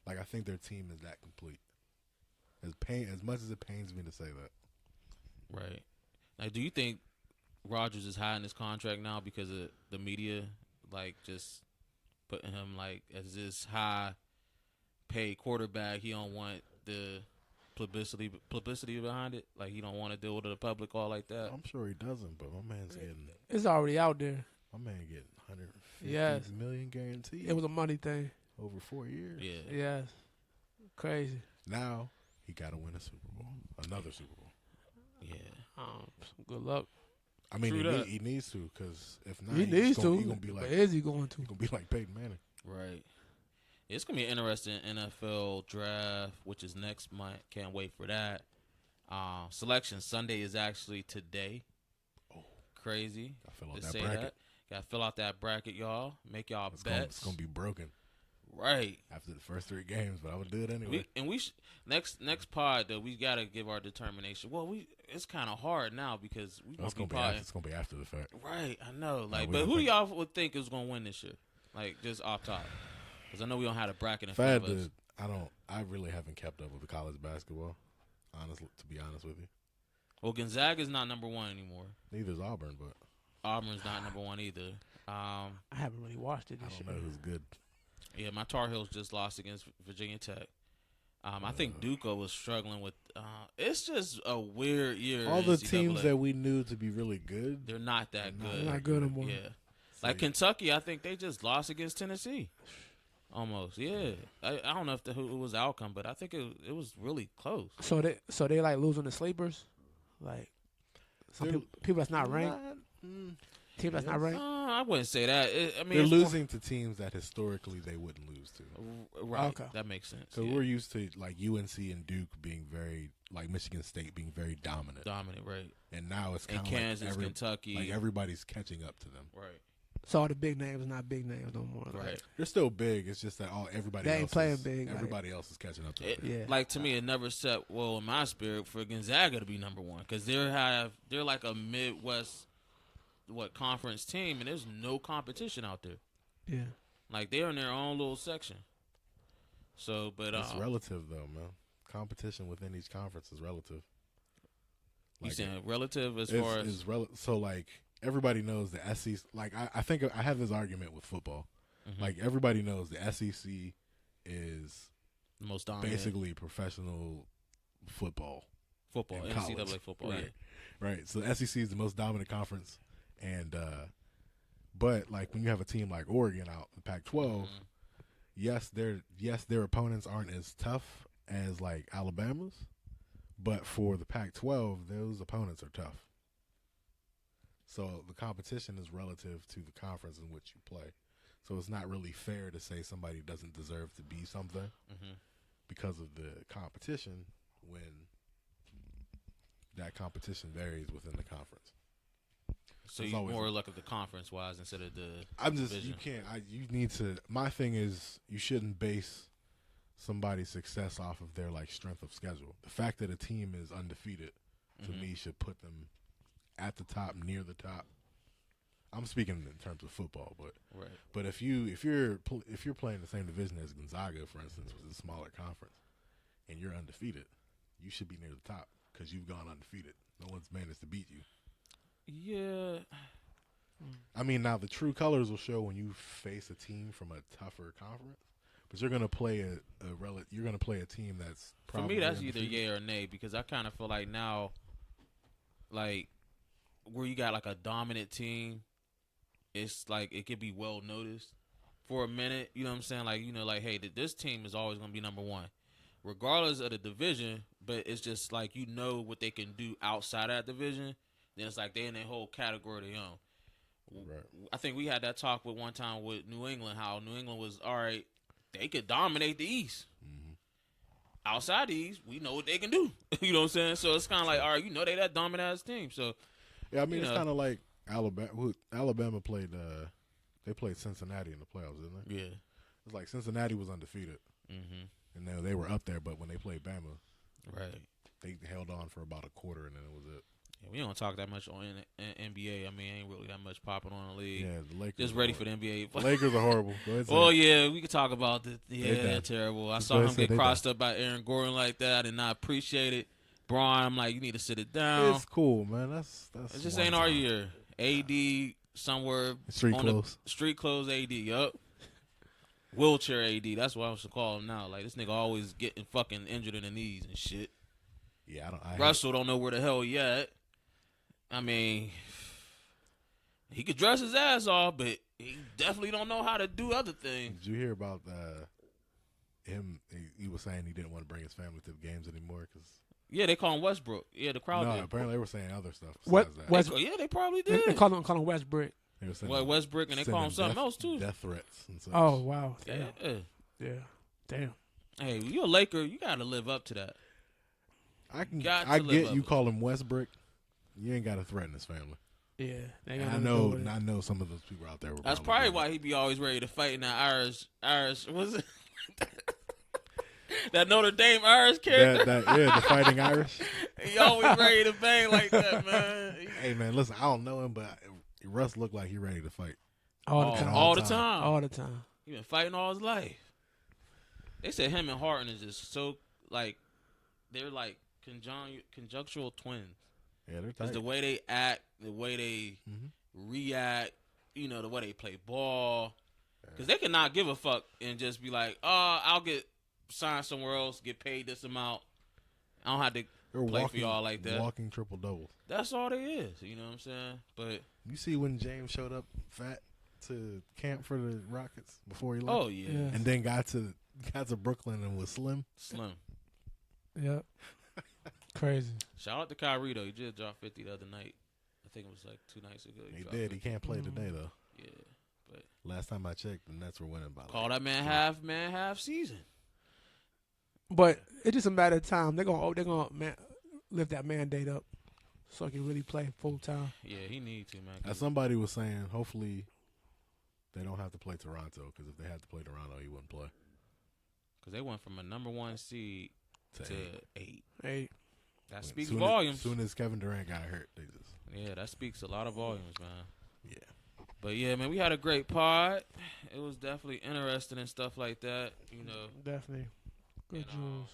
like I think their team is that complete. As much as it pains me to say that. right. Now, do you think Rodgers is high in his contract now because of the media, like just putting him like as this high paid quarterback? He don't want the publicity behind it. Like he don't want to deal with the public all like that. I'm sure he doesn't, but my man's getting It's already out there. my man getting 150 million guaranteed. It was a money thing. over 4 years. Yeah. Yes. Crazy. Now he got to win a Super Bowl, another Super Bowl. Yeah. Good luck. I mean, True that. he needs to, because if not, He needs to. He's gonna be like, but is he going to? he's gonna be like Peyton Manning. Right. It's going to be an interesting NFL draft, which is next month. Can't wait for that. Selection Sunday is actually today. Oh. Crazy. I fill out to that say bracket. that. Got to fill out that bracket, y'all. Make y'all It's bets. gonna be broken Right. after the first 3 games, but I would do it anyway. Next pod though, we gotta give our determination. Well, it's kind of hard now because we it's gonna be gonna be podding. it's gonna be after the fact. Right, I know. Like, we but gonna who do think- y'all would think is gonna win this year? Like, just off top, because I know we don't have a bracket in If I had front of us. to, I really haven't kept up with the college basketball. Honestly, to be honest with you, Well, Gonzaga's not number one anymore. neither is Auburn, but Auburn's not number one either. I haven't really watched it I this don't year. know who's good. Yeah, my Tar Heels just lost against Virginia Tech. I think Duco was struggling with. It's just a weird year. All in the NCAA. teams that we knew to be really good, They're not that good. They're not good anymore. Yeah, like Kentucky, I think they just lost against Tennessee. Almost, yeah. I don't know if who was the outcome, but I think it was really close. So they like losing the sleepers, like some people that's not ranked. Team that's not ranked. I wouldn't say that. I mean, they're it's losing to teams that historically they wouldn't lose to. right. Okay. That makes sense. So yeah. we're used to like UNC and Duke being very, like Michigan State being very dominant, right? and now it's kind And of like Kansas, Kentucky, like everybody's catching up to them. right? So all the big names are not big names no more. Like, Right. They're still big. It's just that everybody They ain't else playing is, big, like- Everybody else is catching up to them. Yeah. Like to me, it never set well in my spirit for Gonzaga to be number one because they're like a Midwest conference team, and there's no competition out there. Yeah. Like they're in their own little section. So, but It's relative though, man. Competition within each conference is relative. you saying relative as far as so like everybody knows the SEC. Like I think I have this argument with football. Mm-hmm. Like everybody knows the SEC is the most dominant basically professional football. football, in college. NCAA football. Right. Right. So the SEC is the most dominant conference, and but like when you have a team like Oregon out in the Pac-12, yes, their opponents aren't as tough as like Alabama's, but for the Pac-12, those opponents are tough. So the competition is relative to the conference in which you play. So it's not really fair to say somebody doesn't deserve to be something because of the competition when that competition varies within the conference. So There's you always more look at the conference wise instead of the. I'm just division. you need to. My thing is you shouldn't base somebody's success off of their like strength of schedule. The fact that a team is undefeated to me should put them at the top, near the top. I'm speaking in terms of football, but if you're playing the same division as Gonzaga, for instance, with a smaller conference, and you're undefeated, you should be near the top because you've gone undefeated. No one's managed to beat you. Yeah. I mean, now the true colors will show when you face a team from a tougher conference, but you're gonna play a team that's For probably me, that's either undefeated. yay or nay because I kind of feel like now, like where you got like a dominant team, it's like it could be well noticed for a minute. You know what I'm saying? Like like hey, this team is always gonna be number one, regardless of the division. But it's just like what they can do outside of that division. Then it's like they in their whole category of their own. Right. I think we had that talk with one time with New England, how New England was all right. They could dominate the East. Outside the East, we know what they can do. You know what I'm saying? So it's kind of like, all right, they that dominant ass team. So Yeah, I mean it's kind of like Alabama. Alabama played. They played Cincinnati in the playoffs, didn't they? yeah, It's like Cincinnati was undefeated, and then they were up there. But when they played Bama, right. they held on for about a quarter, and then it was it. Yeah, we don't talk that much on NBA. I mean, ain't really that much popping on the league. Yeah, the Lakers. Just are ready for horrible. the NBA. The Lakers are horrible. Go ahead. Oh yeah, we could talk about the done. they're terrible. I Just saw go him ahead, say get they crossed up by Aaron Gordon like that, and I appreciate it. Braun, I'm like, you need to sit it down. It's cool, man. That's It just one ain't our time. year. AD somewhere Street on clothes. the street clothes. AD, yup. Wheelchair AD. That's what I should call him now. Like this nigga always getting fucking injured in the knees and shit. Yeah, Russell don't know where the hell he at. I mean, he could dress his ass off, but he definitely don't know how to do other things. Did you hear about him? He was saying he didn't want to bring his family to the games anymore because. Yeah, they call him Westbrook. Yeah, the crowd No, did. apparently they were saying other stuff. What- Besides that. what- Yeah, they probably They did. call him Westbrook. They were saying Westbrook, and they call him sending something else too. Death threats and such. Oh wow. Damn. Yeah. Yeah. Damn. Hey, you a Laker, you got to live up to that. I got to I live get up you to call him Westbrook. You ain't got to threaten his family. Yeah. They And got I nothing to do know, with it. and I know some of those people out there. Were That's probably why he be always ready to fight in that Irish, was it? That Notre Dame Irish character. the Fighting Irish. He always ready to bang like that, man. Hey man, listen, I don't know him, but Russ looked like he ready to fight. all the time. All the time. All the time. He been fighting all his life. They said him and Harden is just so like they're like conjunctural twins. Yeah, they're Because tight. the way they act, the way they react, you know, the way they play ball. Because they could not give a fuck and just be like, oh, I'll get signed somewhere else, get paid this amount. I don't have to They're play for y'all like that. Walking triple doubles. That's all they is. You know what I'm saying? But You see when James showed up fat to camp for the Rockets before he left? oh yeah, Yeah. And then got to Brooklyn and was slim. slim. Yep. Crazy. Shout out to Kyrie though. He just dropped 50 the other night. I think it was like 2 nights ago. He dropped did. He 50. can't play today though. Yeah, but Last time I checked, the Nets were winning by call like that man half season. But it's just a matter of time. They're gonna lift that mandate up so he can really play full time. Yeah, he needs to, man. As somebody was saying, hopefully they don't have to play Toronto, because if they had to play Toronto, he wouldn't play. Because they went from a number 1 seed to 8. Hey, That speaks As volumes. soon as Kevin Durant got hurt, they just Yeah, that speaks a lot of volumes, man. yeah. But yeah, man, we had a great pod. It was definitely interesting and stuff like that. You know, definitely. Good And, Jules.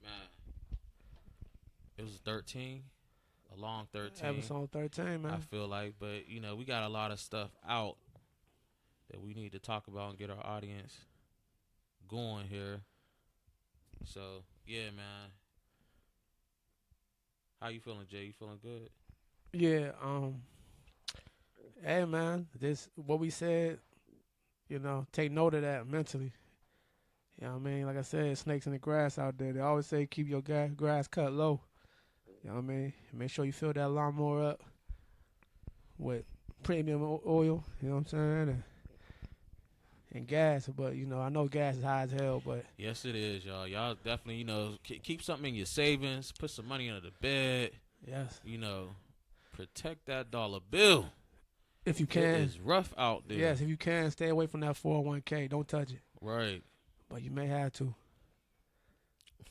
man, it was 13, a long 13. Episode 13, I man. feel like, but you know, we got a lot of stuff out that we need to talk about and get our audience going here. So yeah, man. How you feeling, Jay? You feeling good? Yeah, hey man, this what we said, you know, take note of that mentally. You know what I mean? Like I said, snakes in the grass out there. They always say keep your grass cut low. You know what I mean? Make sure you fill that lawnmower up with premium oil, you know what I'm saying? And gas, but you know, I know gas is high as hell, but Yes, it is, y'all. Y'all definitely, you know, keep something in your savings. Put some money under the bed. yes, You know, protect that dollar bill. if you It can. is rough out there. Yes, if you can, stay away from that 401k. Don't touch it. Right. But you may have to.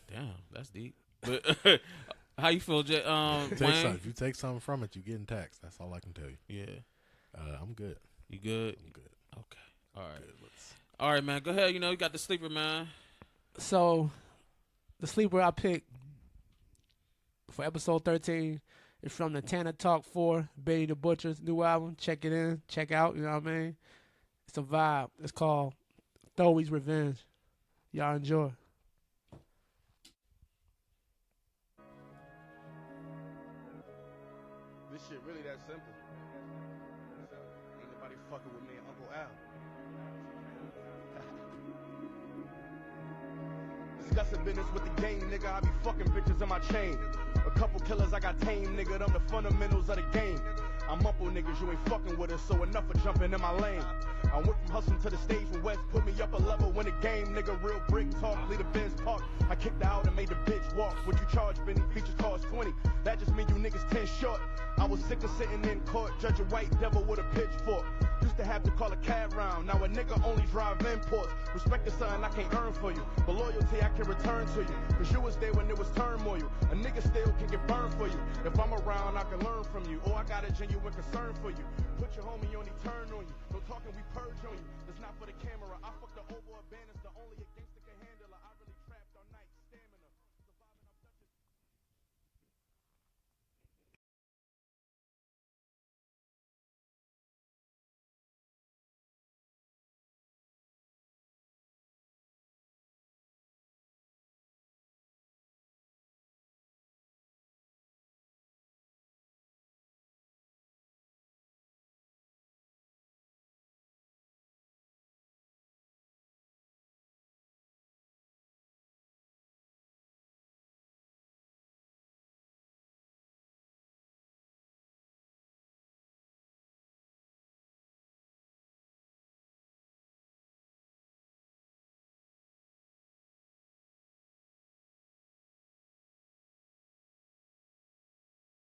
Damn, that's deep. But how you feel, Jay? Wayne? If you take something from it, you're getting taxed. That's all I can tell you. Yeah. I'm good. You good? I'm good. Okay. All right. Good. All right, man. Go ahead. You know, you got the sleeper, man. So, the sleeper I picked for episode 13 is from the Tana Talk 4, Benny the Butcher's new album. Check it in. Check out. You know what I mean? It's a vibe. It's called Thowie's Revenge. Y'all enjoy. This shit really that simple. Ain't nobody fucking with me and Uncle Al. Discussing business with the game, nigga. I be fucking bitches in my chain. A couple killers I got tame, nigga. Them the fundamentals of the game. I'm up on niggas, you ain't fucking with us, so enough of jumping in my lane. I went from hustling to the stage when West put me up a level, win the game, nigga. Real brick talk, lead a Benz park. I kicked her out and made the bitch walk. What you charge, Benny? Features cost 20. That just mean you niggas 10 short. I was sick of sitting in court, judge a white devil with a pitchfork. Used to have to call a cab round, now a nigga only drive imports. Respect is something I can't earn for you, but loyalty I can return to you. Cause you was there when there was turmoil. A nigga still can get burned for you. If I'm around, I can learn from you. Or I got a genuine concern for you. Put your homie on, he turn on you. No talking, we purge on you. It's not for the camera. I fuck the Oval Abandon's the only against